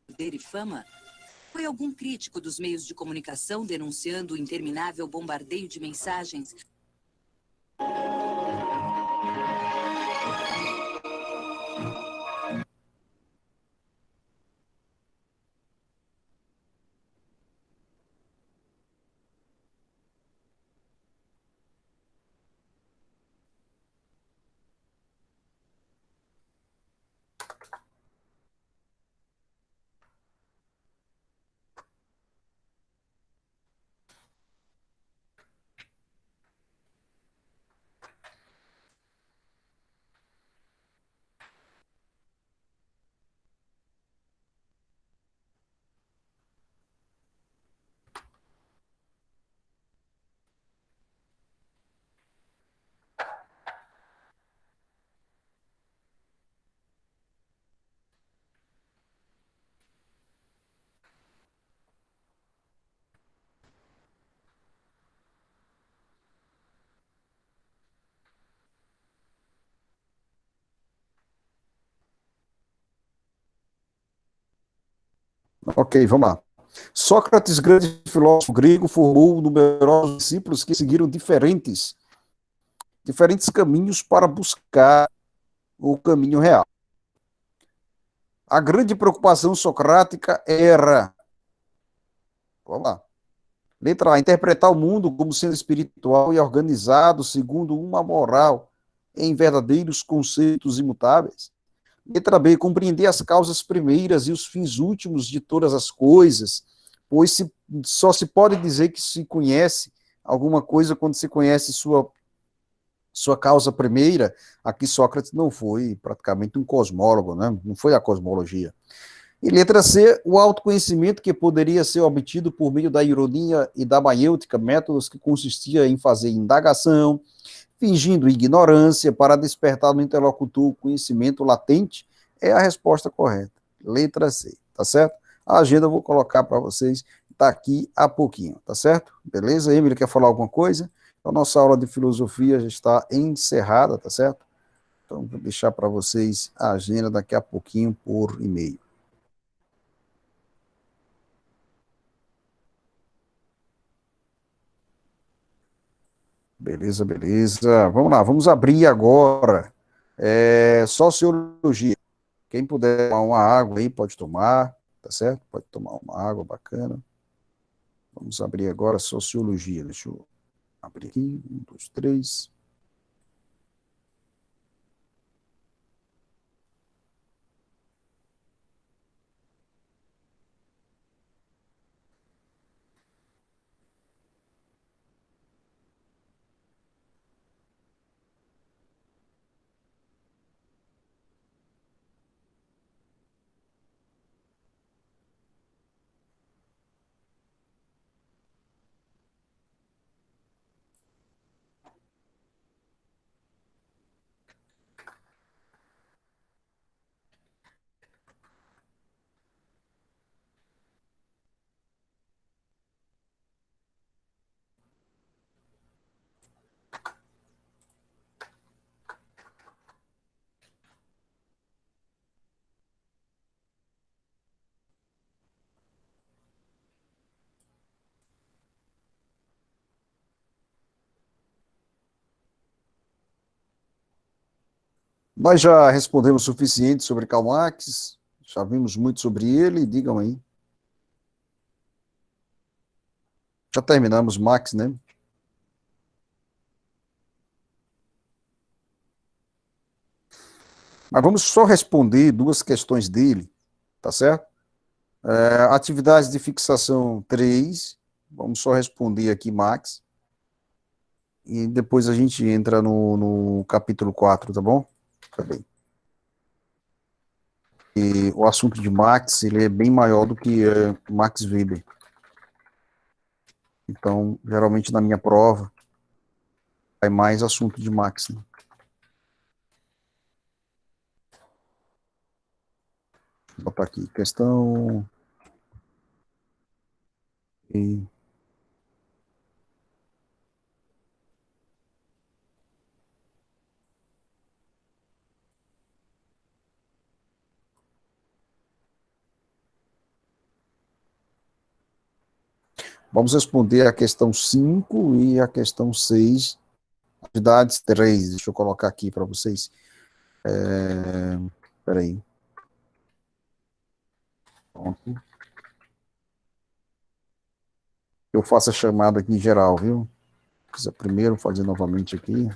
Poder e fama? Foi algum crítico dos meios de comunicação denunciando o interminável bombardeio de mensagens? Ok, vamos lá. Sócrates, grande filósofo grego, formou numerosos discípulos que seguiram diferentes caminhos para buscar o caminho real. A grande preocupação socrática era, vamos lá, letra A, interpretar o mundo como sendo espiritual e organizado segundo uma moral em verdadeiros conceitos imutáveis. Letra B, compreender as causas primeiras e os fins últimos de todas as coisas, pois só se pode dizer que se conhece alguma coisa quando se conhece sua causa primeira. Aqui Sócrates não foi praticamente um cosmólogo, né? Não foi a cosmologia. E letra C, o autoconhecimento que poderia ser obtido por meio da ironia e da maiêutica, métodos que consistia em fazer indagação, fingindo ignorância para despertar no interlocutor o conhecimento latente, é a resposta correta. Letra C, tá certo? A agenda eu vou colocar para vocês daqui a pouquinho, tá certo? Beleza? Emily, quer falar alguma coisa? A nossa aula de filosofia já está encerrada, tá certo? Então, vou deixar para vocês a agenda daqui a pouquinho por e-mail. Beleza, beleza. Vamos lá, vamos abrir agora. Sociologia. Quem puder tomar uma água aí, pode tomar, tá certo? Pode tomar uma água bacana. Vamos abrir agora sociologia. Deixa eu abrir aqui. 1, 2, 3. Nós já respondemos o suficiente sobre Karl Marx, já vimos muito sobre ele, digam aí. Já terminamos Marx, né? Mas vamos só responder duas questões dele, tá certo? Atividades de fixação 3. Vamos só responder aqui, Max. E depois a gente entra no capítulo 4, tá bom? Tá bem. E o assunto de Max, ele é bem maior do que Max Weber. Então, geralmente na minha prova, é mais assunto de Max, né? Vou botar aqui, questão... E... Vamos responder a questão 5 e a questão 6, atividades 3. Deixa eu colocar aqui para vocês. Peraí. Pronto. Eu faço a chamada aqui em geral, viu? Precisa primeiro fazer novamente aqui.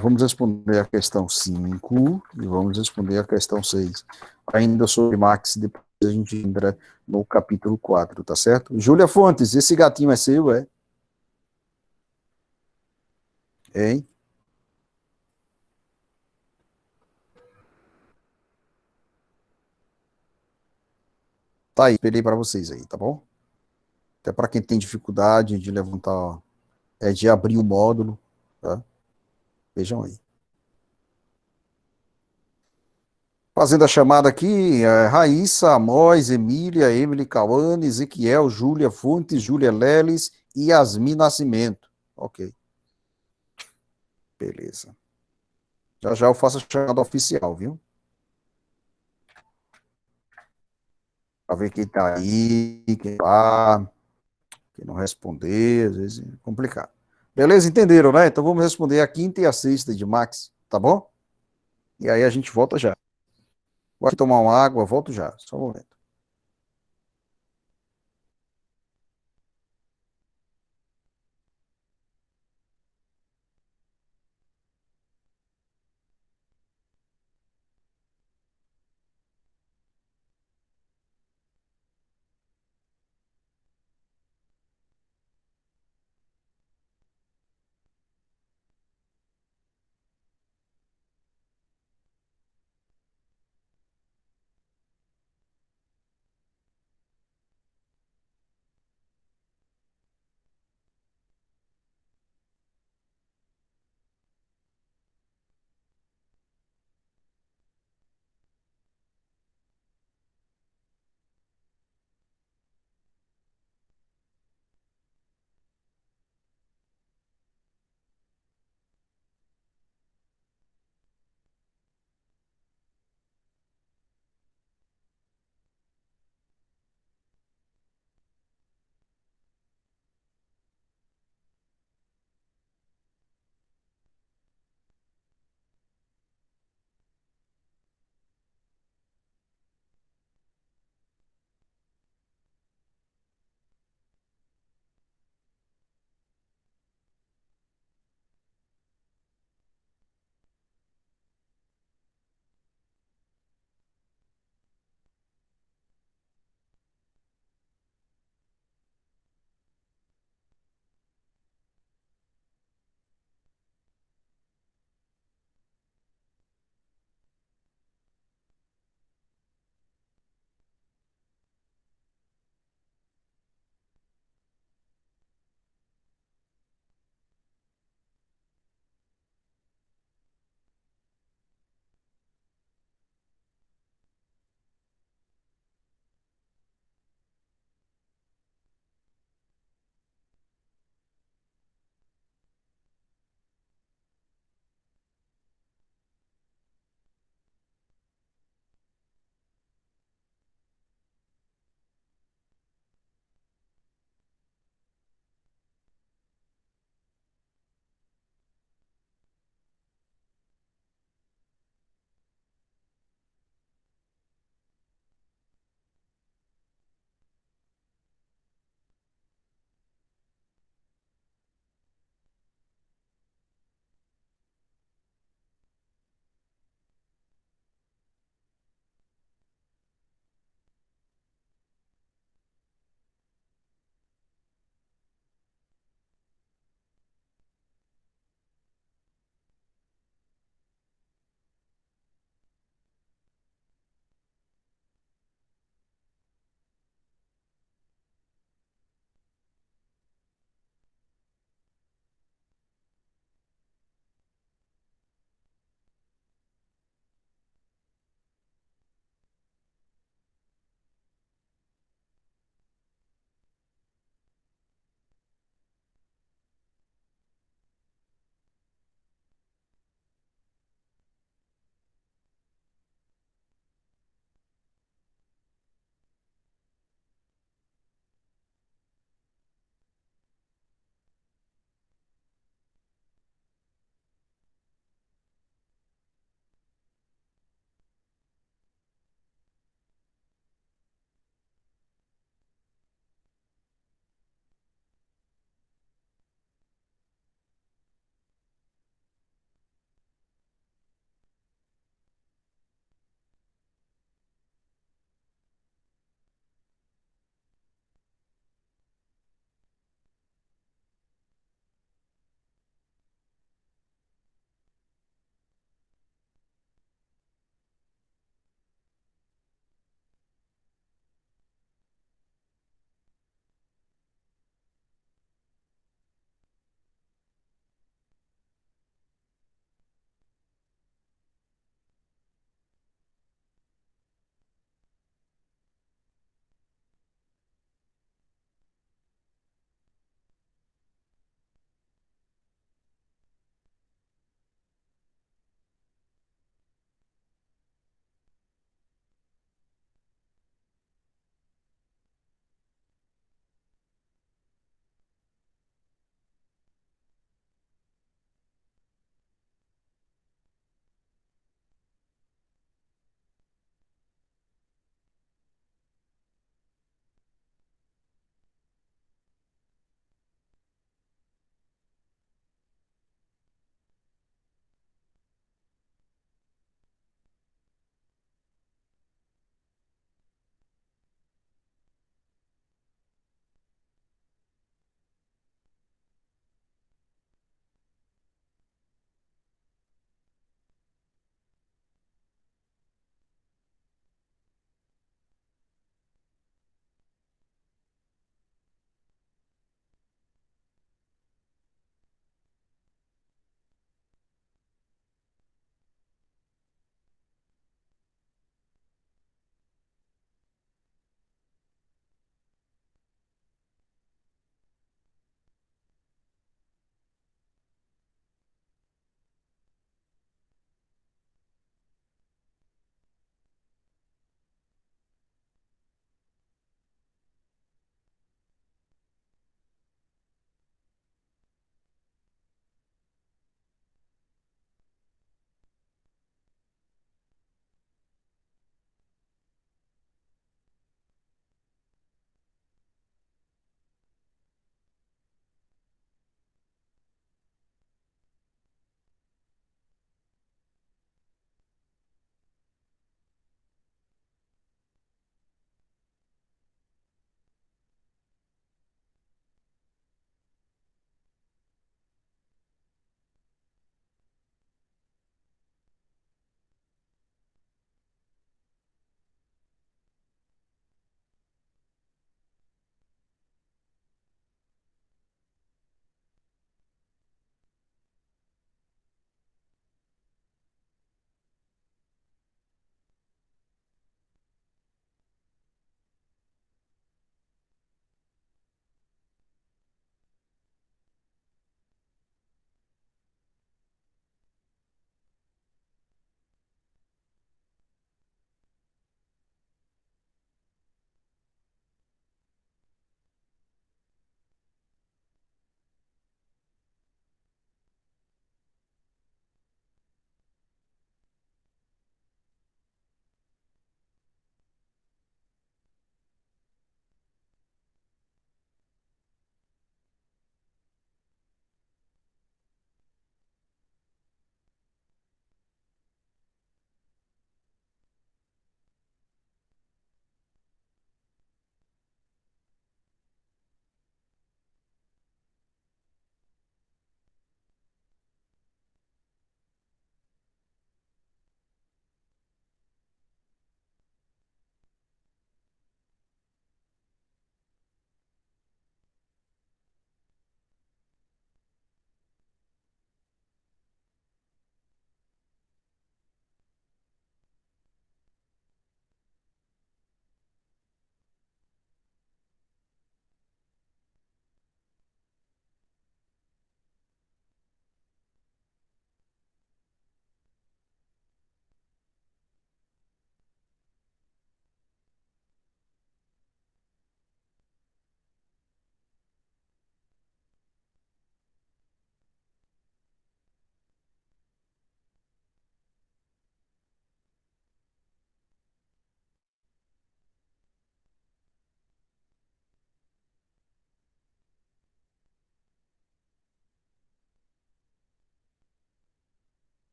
Vamos responder a questão 5 e vamos responder a questão 6. Ainda sobre Max, depois a gente entra no capítulo 4, tá certo? Júlia Fontes, esse gatinho é seu, é? Hein? Tá aí, esperei para vocês aí, tá bom? Até para quem tem dificuldade de levantar, de abrir o módulo, tá? Vejam aí. Fazendo a chamada aqui, Raíssa, Amós, Emília, Emily, Cauane, Ezequiel, Júlia Fontes, Júlia Leles e Yasmin Nascimento. Ok, beleza. Já já eu faço a chamada oficial, viu? Para ver quem tá aí, quem tá, quem não responder, às vezes é complicado. Beleza, entenderam, né? Então vamos responder a quinta e a sexta de Max, tá bom? E aí a gente volta já. Vou aqui tomar uma água, volto já, só um momento.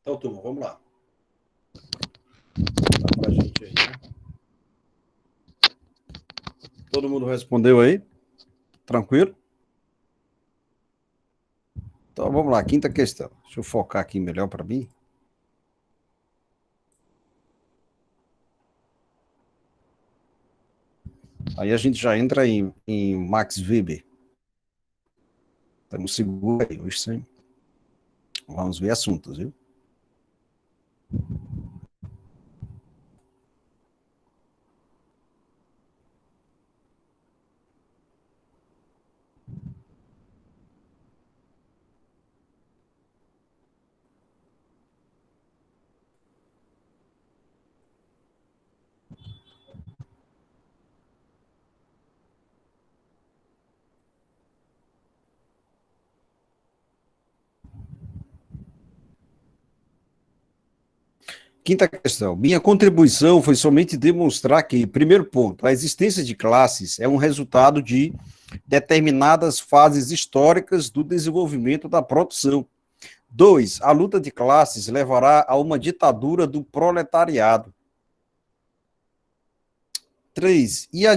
Então, turma, vamos lá. Dá pra gente aí, né? Todo mundo respondeu aí? Tranquilo? Então, vamos lá, quinta questão. Deixa eu focar aqui melhor para mim. Aí a gente já entra em Max Weber. Estamos seguros aí, hoje sim. Vamos ver assuntos, viu? Quinta questão. Minha contribuição foi somente demonstrar que, primeiro ponto, a existência de classes é um resultado de determinadas fases históricas do desenvolvimento da produção. 2. A luta de classes levará a uma ditadura do proletariado. 3. E a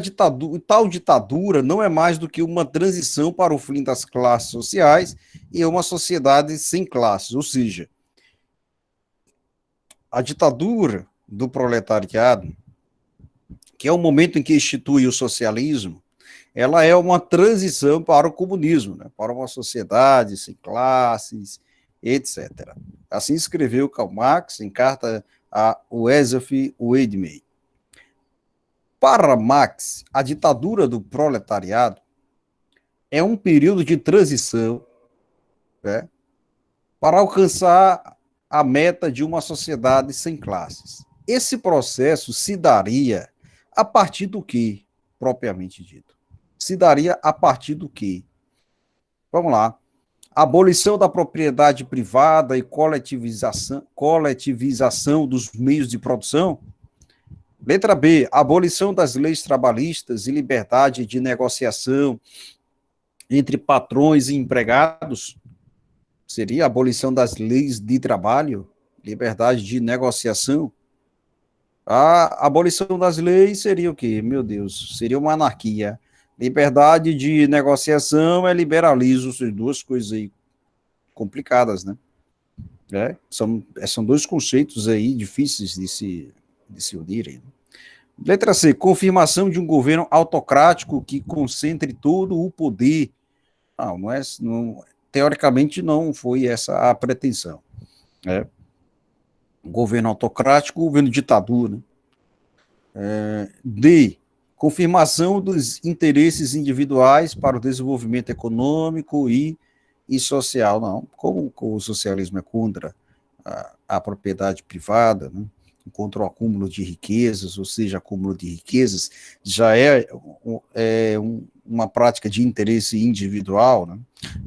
tal ditadura não é mais do que uma transição para o fim das classes sociais e uma sociedade sem classes, ou seja, a ditadura do proletariado, que é o momento em que institui o socialismo, ela é uma transição para o comunismo, né? Para uma sociedade sem classes, etc. Assim escreveu Karl Marx em carta a Joseph Weidmann. Para Marx, a ditadura do proletariado é um período de transição, né, para alcançar a meta de uma sociedade sem classes. Esse processo se daria a partir do quê, propriamente dito? Se daria a partir do quê? Vamos lá. Abolição da propriedade privada e coletivização dos meios de produção. Letra B, abolição das leis trabalhistas e liberdade de negociação entre patrões e empregados. Seria a abolição das leis de trabalho, liberdade de negociação. A abolição das leis seria o quê? Meu Deus, seria uma anarquia. Liberdade de negociação é liberalismo, são duas coisas aí complicadas, né? São dois conceitos aí difíceis de se unirem. Letra C, confirmação de um governo autocrático que concentre todo o poder. Teoricamente não foi essa a pretensão. Né? Governo autocrático, governo ditadura. Né? D, confirmação dos interesses individuais para o desenvolvimento econômico e social. Não, como o socialismo é contra a propriedade privada, né? Contra o acúmulo de riquezas, ou seja, acúmulo de riquezas já é uma prática de interesse individual, né?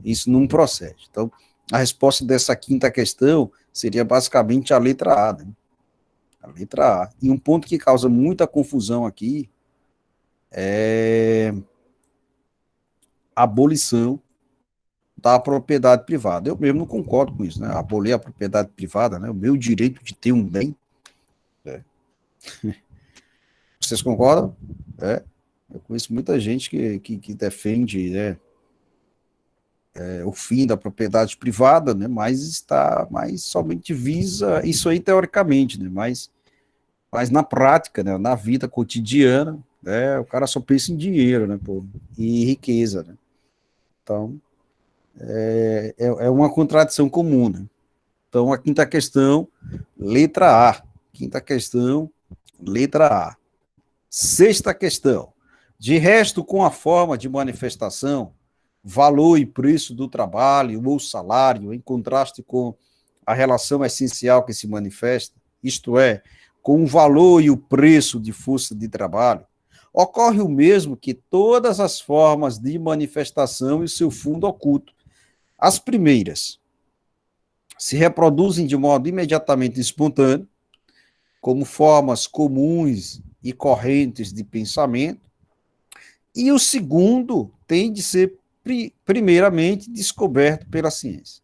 Isso não procede. Então, a resposta dessa quinta questão seria basicamente a letra A, né? A letra A. E um ponto que causa muita confusão aqui é a abolição da propriedade privada. Eu mesmo não concordo com isso, né? Abolir a propriedade privada, né? O meu direito de ter um bem. Vocês concordam? Eu conheço muita gente que defende, né, o fim da propriedade privada, né, mas somente visa isso aí teoricamente, né, mas na prática, né, na vida cotidiana, né, o cara só pensa em dinheiro, né, pô, e riqueza, né. Então, é uma contradição comum, né. Então, a quinta questão, letra A. Quinta questão, letra A. Sexta questão. De resto, com a forma de manifestação, valor e preço do trabalho ou salário, em contraste com a relação essencial que se manifesta, isto é, com o valor e o preço de força de trabalho, ocorre o mesmo que todas as formas de manifestação e seu fundo oculto. As primeiras se reproduzem de modo imediatamente espontâneo, como formas comuns e correntes de pensamento, e o segundo tem de ser primeiramente descoberto pela ciência.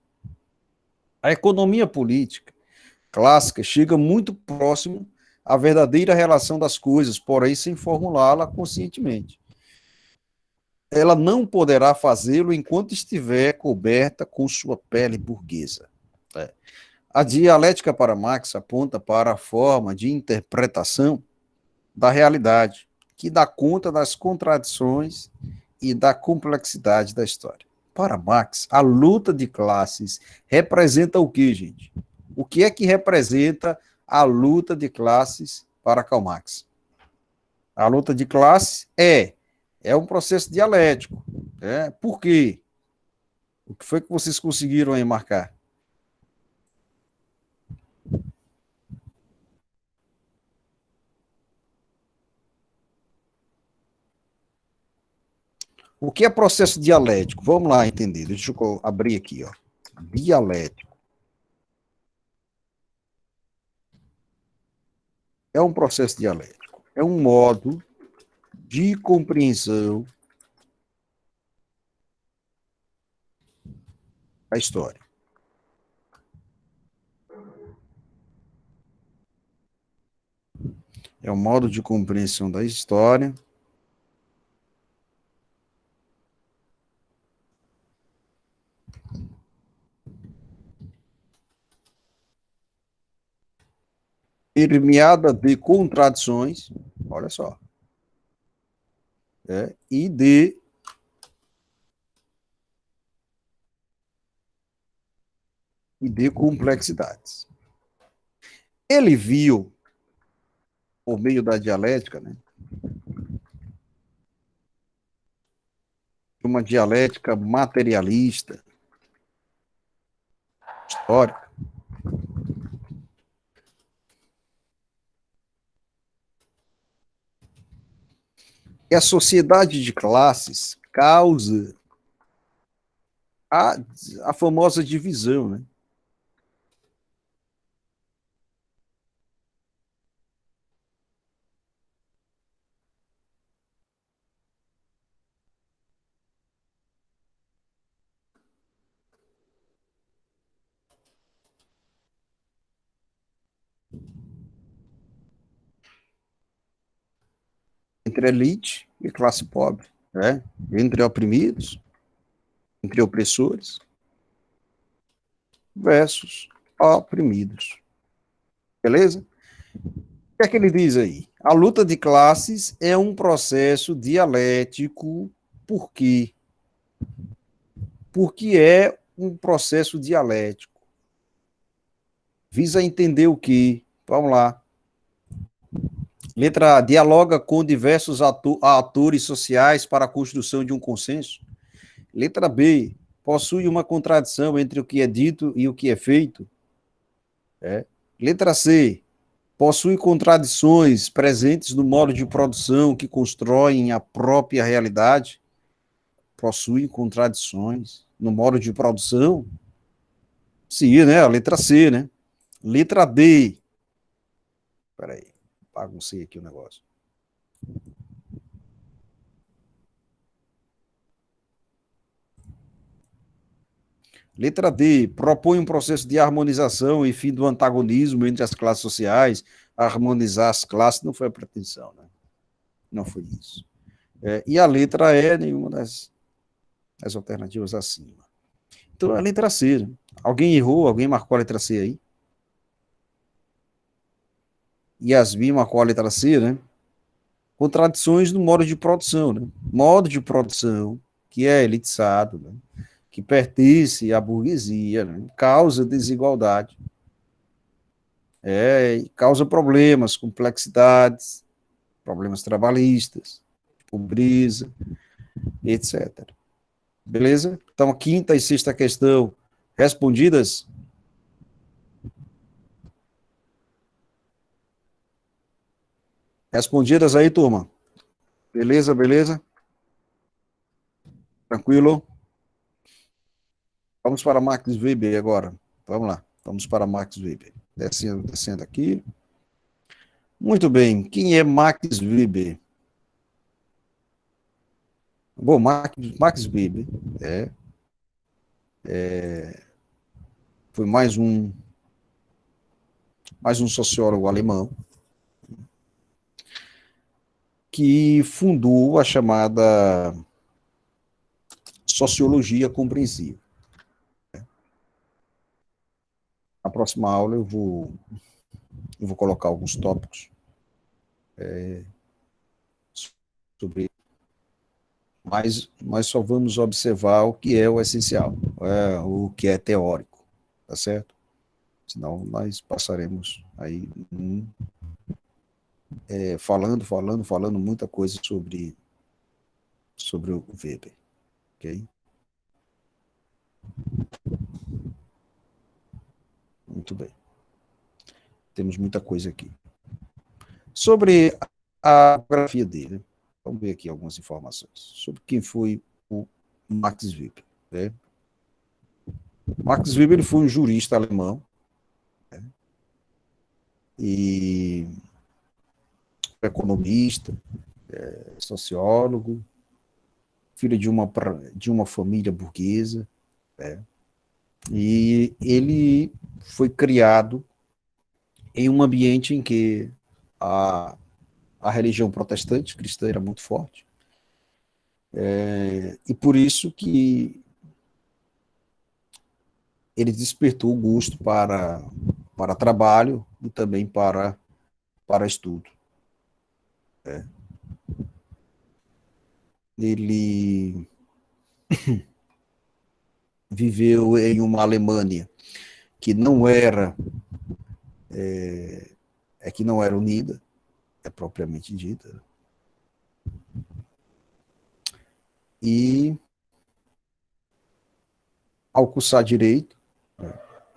A economia política clássica chega muito próximo à verdadeira relação das coisas, porém sem formulá-la conscientemente. Ela não poderá fazê-lo enquanto estiver coberta com sua pele burguesa. A dialética para Marx aponta para a forma de interpretação da realidade, que dá conta das contradições e da complexidade da história. Para Marx, a luta de classes representa o que, gente? O que é que representa a luta de classes para Karl Marx? A luta de classes é um processo dialético. Por quê? O que foi que vocês conseguiram aí marcar? O que é processo dialético? Vamos lá entender. Deixa eu abrir aqui, ó. Dialético. É um processo dialético. É um modo de compreensão da história. É um modo de compreensão da história permeada de contradições, olha só, e de complexidades. Ele viu, por meio da dialética, né, uma dialética materialista, histórica, que a sociedade de classes causa a famosa divisão, né? Entre elite e classe pobre, né? Entre oprimidos, entre opressores, versus oprimidos. Beleza? O que é que ele diz aí? A luta de classes é um processo dialético. Por quê? Porque é um processo dialético. Visa entender o quê? Vamos lá. Letra A, dialoga com diversos atores sociais para a construção de um consenso. Letra B, possui uma contradição entre o que é dito e o que é feito. Letra C, possui contradições presentes no modo de produção que constroem a própria realidade. Possui contradições no modo de produção. Sim, né? A letra C, né? Letra D. Espera aí, baguncei aqui o negócio. Letra D, propõe um processo de harmonização e fim do antagonismo entre as classes sociais. Harmonizar as classes não foi a pretensão, né? Não foi isso. E a letra E, nenhuma das alternativas acima. Então, a letra C, né? Alguém errou? Alguém marcou a letra C aí? Yasmin marcou a letra C, né? Contradições no modo de produção, né? Modo de produção que é elitizado, né? Que pertence à burguesia, né? Causa desigualdade, causa problemas, complexidades, problemas trabalhistas, pobreza, etc. Beleza? Então, a quinta e sexta questão respondidas. Respondidas aí, turma. Beleza, beleza? Tranquilo? Vamos para Max Weber agora. Vamos lá. Vamos para Max Weber. Descendo aqui. Muito bem. Quem é Max Weber? Bom, Max Weber foi mais um mas um sociólogo alemão, que fundou a chamada sociologia compreensiva. Na próxima aula eu vou colocar alguns tópicos sobre, mas nós só vamos observar o que é o essencial, o que é teórico, tá certo? Senão nós passaremos aí falando muita coisa sobre o Weber, ok? Muito bem. Temos muita coisa aqui. Sobre a biografia dele, né? Vamos ver aqui algumas informações sobre quem foi o Max Weber, né? Max Weber, ele foi um jurista alemão, né? E economista, sociólogo, filho de uma família burguesa, né? E ele foi criado em um ambiente em que a religião protestante cristã era muito forte, e por isso que ele despertou o gosto para trabalho e também para estudo. Ele viveu em uma Alemanha que não era unida, propriamente dita. E, ao cursar direito,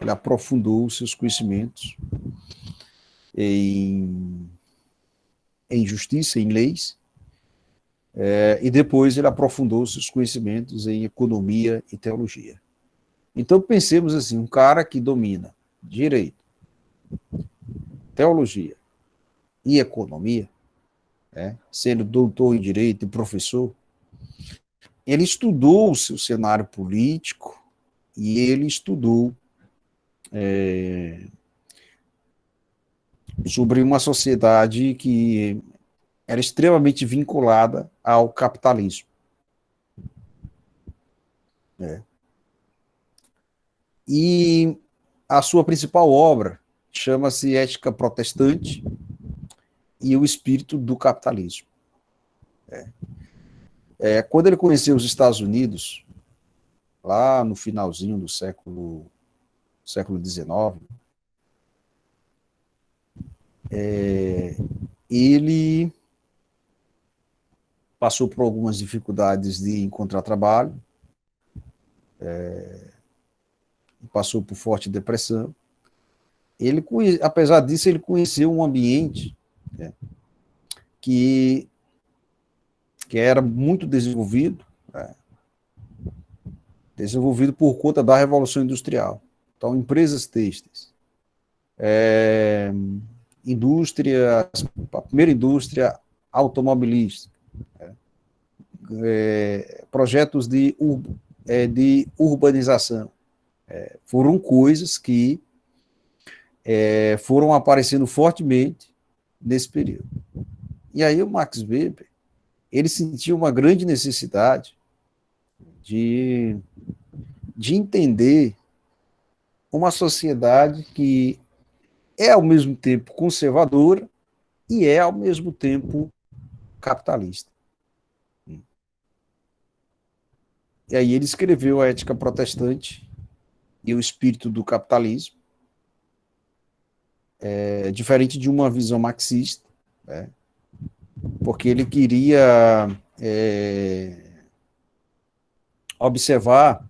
ele aprofundou seus conhecimentos em justiça, em leis, e depois ele aprofundou seus conhecimentos em economia e teologia. Então, pensemos assim, um cara que domina direito, teologia e economia, sendo doutor em direito e professor, ele estudou o seu cenário político e ele estudou sobre uma sociedade que era extremamente vinculada ao capitalismo. E a sua principal obra chama-se Ética Protestante e o Espírito do Capitalismo. Quando ele conheceu os Estados Unidos, lá no finalzinho do século XIX, ele passou por algumas dificuldades de encontrar trabalho, passou por forte depressão. Apesar disso, ele conheceu um ambiente que era muito desenvolvido, por conta da Revolução Industrial. Então, empresas têxteis, a primeira indústria automobilística, projetos de urbanização, foram coisas que foram aparecendo fortemente nesse período. E aí o Max Weber, ele sentiu uma grande necessidade de entender uma sociedade que é ao mesmo tempo conservadora e é ao mesmo tempo capitalista. E aí ele escreveu a Ética Protestante e o Espírito do Capitalismo, diferente de uma visão marxista, porque ele queria observar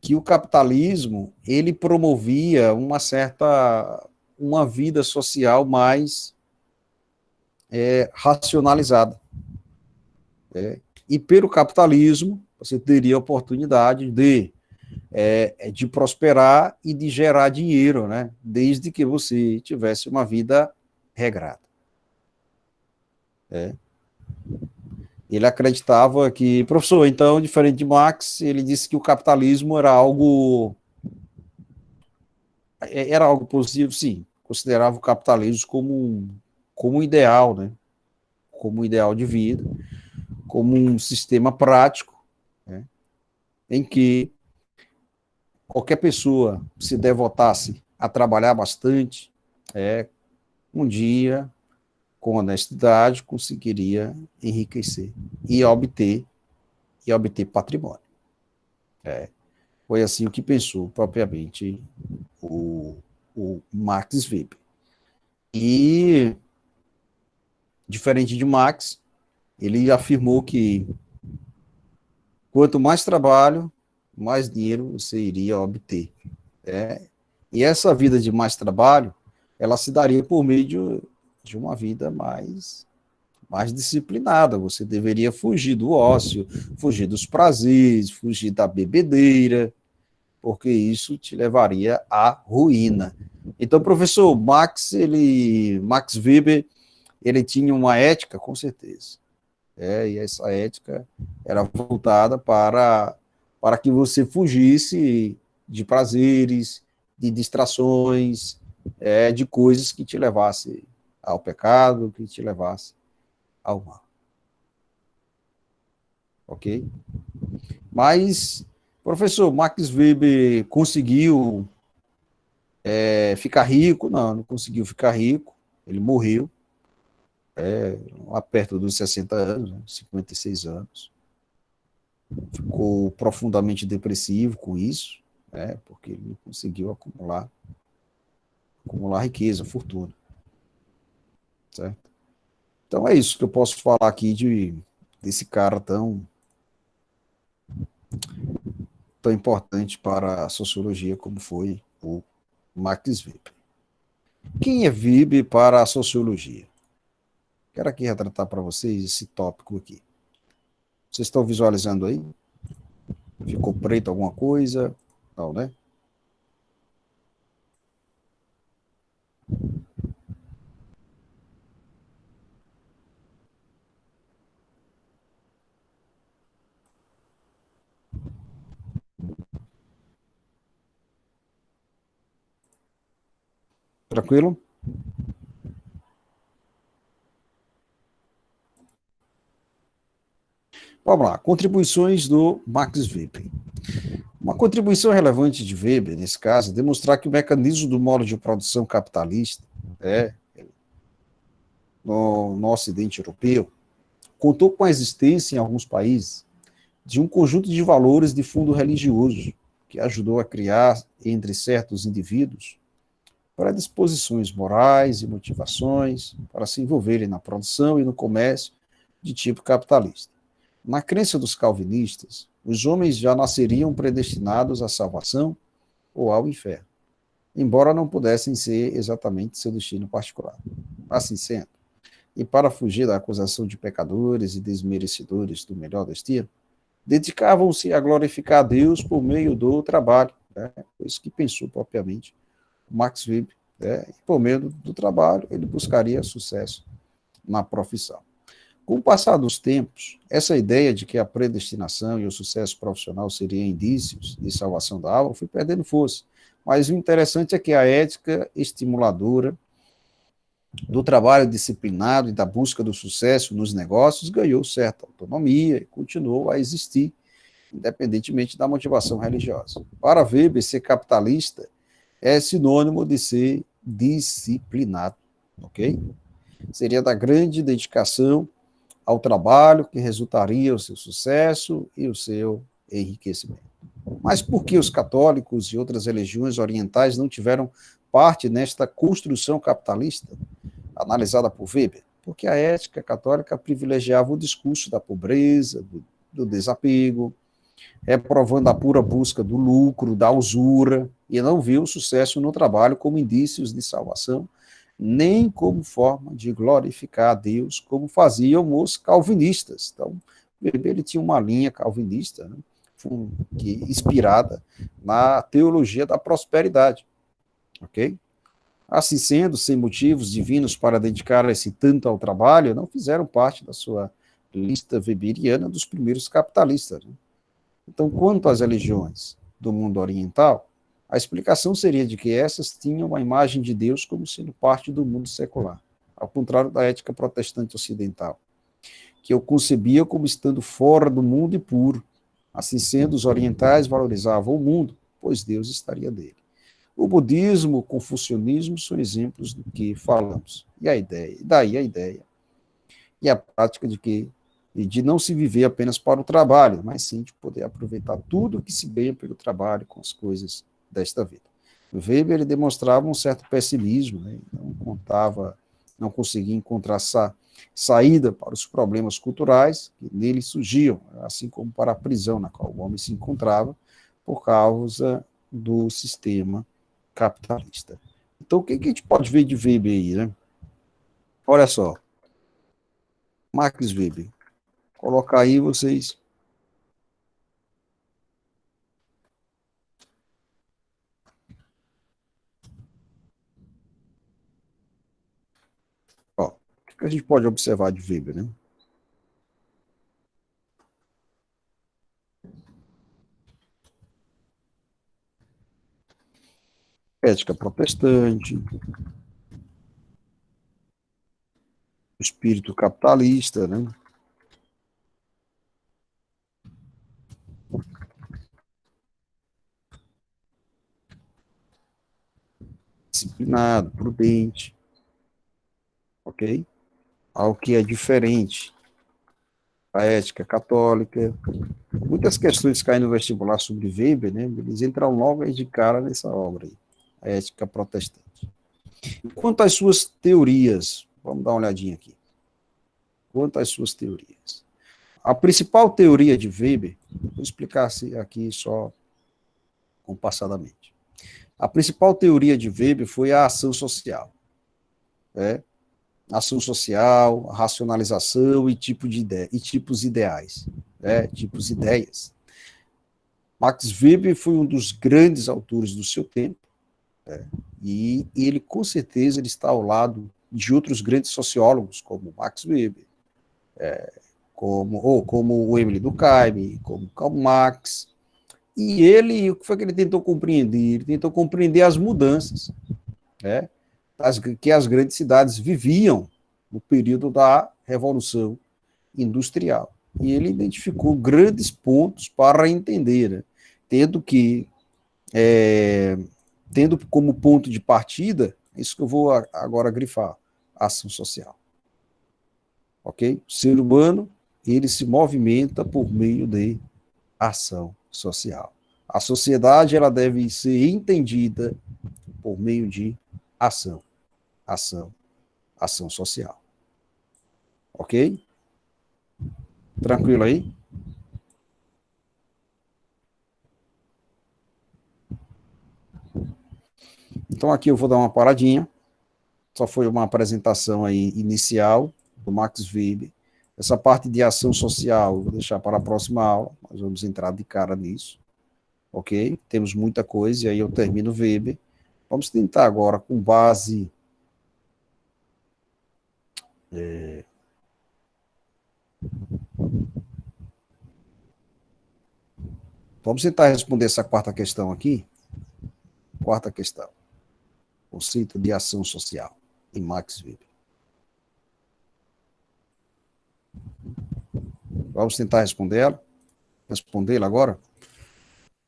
que o capitalismo ele promovia uma vida social mais racionalizada. E pelo capitalismo você teria a oportunidade de prosperar e de gerar dinheiro, né? Desde que você tivesse uma vida regrada. Ele acreditava que, professor, então, diferente de Marx, ele disse que o capitalismo era algo positivo, sim, considerava o capitalismo como um ideal, né? Como um ideal de vida, como um sistema prático, né? Em que qualquer pessoa se devotasse a trabalhar bastante, um dia, com honestidade, conseguiria enriquecer e obter patrimônio. Foi assim o que pensou propriamente o Max Weber. E, diferente de Marx, ele afirmou que quanto mais trabalho, mais dinheiro você iria obter. E essa vida de mais trabalho, ela se daria por meio de uma vida mais disciplinada. Você deveria fugir do ócio, fugir dos prazeres, fugir da bebedeira, porque isso te levaria à ruína. Então, professor, Max Weber, ele tinha uma ética, com certeza. E essa ética era voltada para que você fugisse de prazeres, de distrações, de coisas que te levassem ao pecado, que te levassem ao mal. Ok? Mas, professor, Max Weber conseguiu ficar rico? Não conseguiu ficar rico. Ele morreu, lá perto dos 60 anos, né, 56 anos. Ficou profundamente depressivo com isso, porque ele não conseguiu acumular riqueza, fortuna. Certo? Então é isso que eu posso falar aqui desse cara tão importante para a sociologia como foi o Max Weber. Quem é Weber para a sociologia? Quero aqui retratar para vocês esse tópico aqui. Vocês estão visualizando aí? Ficou preto alguma coisa? Não, né? Tranquilo? Vamos lá, contribuições do Max Weber. Uma contribuição relevante de Weber, nesse caso, é demonstrar que o mecanismo do modo de produção capitalista, no Ocidente europeu, contou com a existência em alguns países de um conjunto de valores de fundo religioso, que ajudou a criar, entre certos indivíduos, predisposições morais e motivações para se envolverem na produção e no comércio de tipo capitalista. Na crença dos calvinistas, os homens já nasceriam predestinados à salvação ou ao inferno, embora não pudessem ser exatamente seu destino particular. Assim sendo, e para fugir da acusação de pecadores e desmerecedores do melhor destino, dedicavam-se a glorificar a Deus por meio do trabalho. Foi isso que pensou propriamente Max Weber. E por meio do trabalho, ele buscaria sucesso na profissão. Com o passar dos tempos, essa ideia de que a predestinação e o sucesso profissional seriam indícios de salvação da alma foi perdendo força. Mas o interessante é que a ética estimuladora do trabalho disciplinado e da busca do sucesso nos negócios ganhou certa autonomia e continuou a existir, independentemente da motivação religiosa. Para Weber, ser capitalista é sinônimo de ser disciplinado, ok? Seria da grande dedicação ao trabalho que resultaria o seu sucesso e o seu enriquecimento. Mas por que os católicos e outras religiões orientais não tiveram parte nesta construção capitalista, analisada por Weber? Porque a ética católica privilegiava o discurso da pobreza, do desapego, reprovando a pura busca do lucro, da usura, e não viu o sucesso no trabalho como indícios de salvação, nem como forma de glorificar a Deus, como faziam os calvinistas. Então, ele tinha uma linha calvinista, né, inspirada na teologia da prosperidade. Ok? Assim sendo, sem motivos divinos para dedicar-se tanto ao trabalho, não fizeram parte da sua lista weberiana dos primeiros capitalistas. Né? Então, quanto às religiões do mundo oriental, A explicação seria de que essas tinham a imagem de Deus como sendo parte do mundo secular, ao contrário da ética protestante ocidental, que eu concebia como estando fora do mundo e puro. Assim sendo, os orientais valorizavam o mundo, pois Deus estaria dele. O budismo, o confucionismo são exemplos do que falamos. E a ideia, daí a ideia, e a prática de não se viver apenas para o trabalho, mas sim de poder aproveitar tudo que se ganha pelo trabalho com as coisas desta vida. O Weber, ele demonstrava um certo pessimismo, né? Não conseguia encontrar saída para os problemas culturais que nele surgiam, assim como para a prisão na qual o homem se encontrava por causa do sistema capitalista. Então, o que a gente pode ver de Weber aí, né? Olha só, Max Weber. Colocar aí vocês. Ó, o que a gente pode observar de Weber, né? Ética protestante, espírito capitalista, né? Disciplinado, prudente, ok? Algo que é diferente da ética católica. Muitas questões caem no vestibular sobre Weber, né? Eles entram logo aí de cara nessa obra aí, a ética protestante. Quanto às suas teorias, vamos dar uma olhadinha aqui. Quanto às suas teorias. A principal teoria de Weber, vou explicar aqui só compassadamente. A principal teoria de Weber foi a ação social. Né? Ação social, racionalização e, tipos ideais. Né? Tipos ideias. Max Weber foi um dos grandes autores do seu tempo, né? E ele, com certeza, ele está ao lado de outros grandes sociólogos, como Max Weber, como o Emile Durkheim, como Karl Marx. E ele, o que foi que ele tentou compreender? Ele tentou compreender as mudanças, né, que as grandes cidades viviam no período da Revolução Industrial. E ele identificou grandes pontos para entender, né, tendo como ponto de partida, isso que eu vou agora grifar, ação social. Ok? O ser humano, ele se movimenta por meio de ação social. A sociedade, ela deve ser entendida por meio de ação, ação, ação social. Ok? Tranquilo aí? Então aqui eu vou dar uma paradinha. Só foi uma apresentação aí inicial do Max Weber. Essa parte de ação social eu vou deixar para a próxima aula. Nós vamos entrar de cara nisso. Ok? Temos muita coisa e aí eu termino Weber. Vamos tentar agora com base vamos tentar responder essa quarta questão aqui. Quarta questão. Conceito de ação social em Max Weber. Vamos tentar respondê-la agora?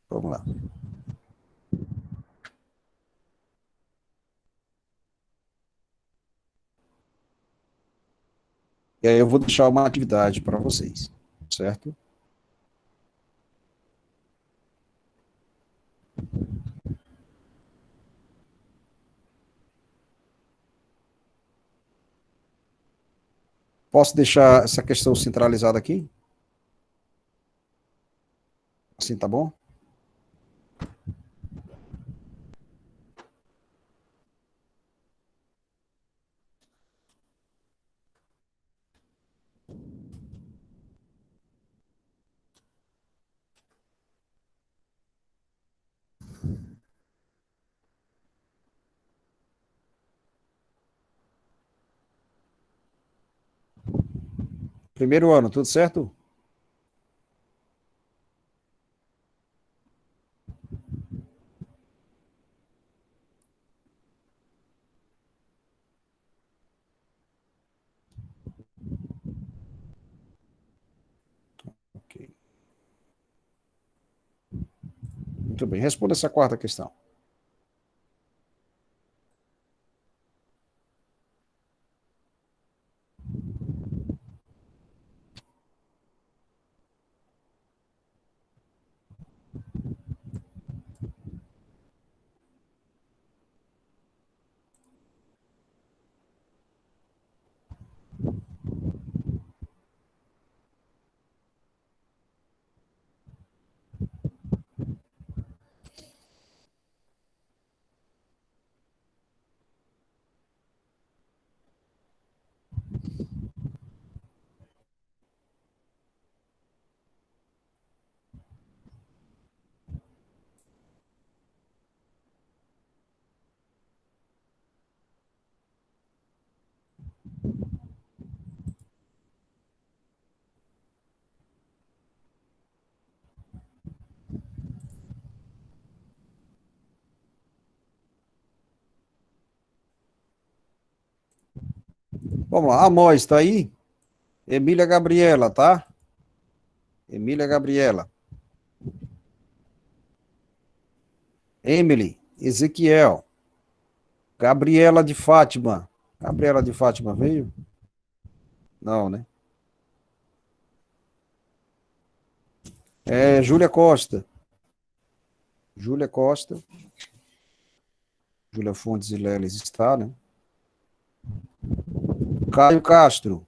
Vamos lá. E aí eu vou deixar uma atividade para vocês, certo? Posso deixar essa questão centralizada aqui? Assim tá bom? Primeiro ano, tudo certo? Muito bem. Responda essa quarta questão. Vamos lá. Amós, está aí? Emília Gabriela, tá? Emília Gabriela. Emily, Ezequiel. Gabriela de Fátima. Gabriela de Fátima veio? Não, né? Júlia Costa. Júlia Costa. Júlia Fontes e Leles está, né? Caio Castro.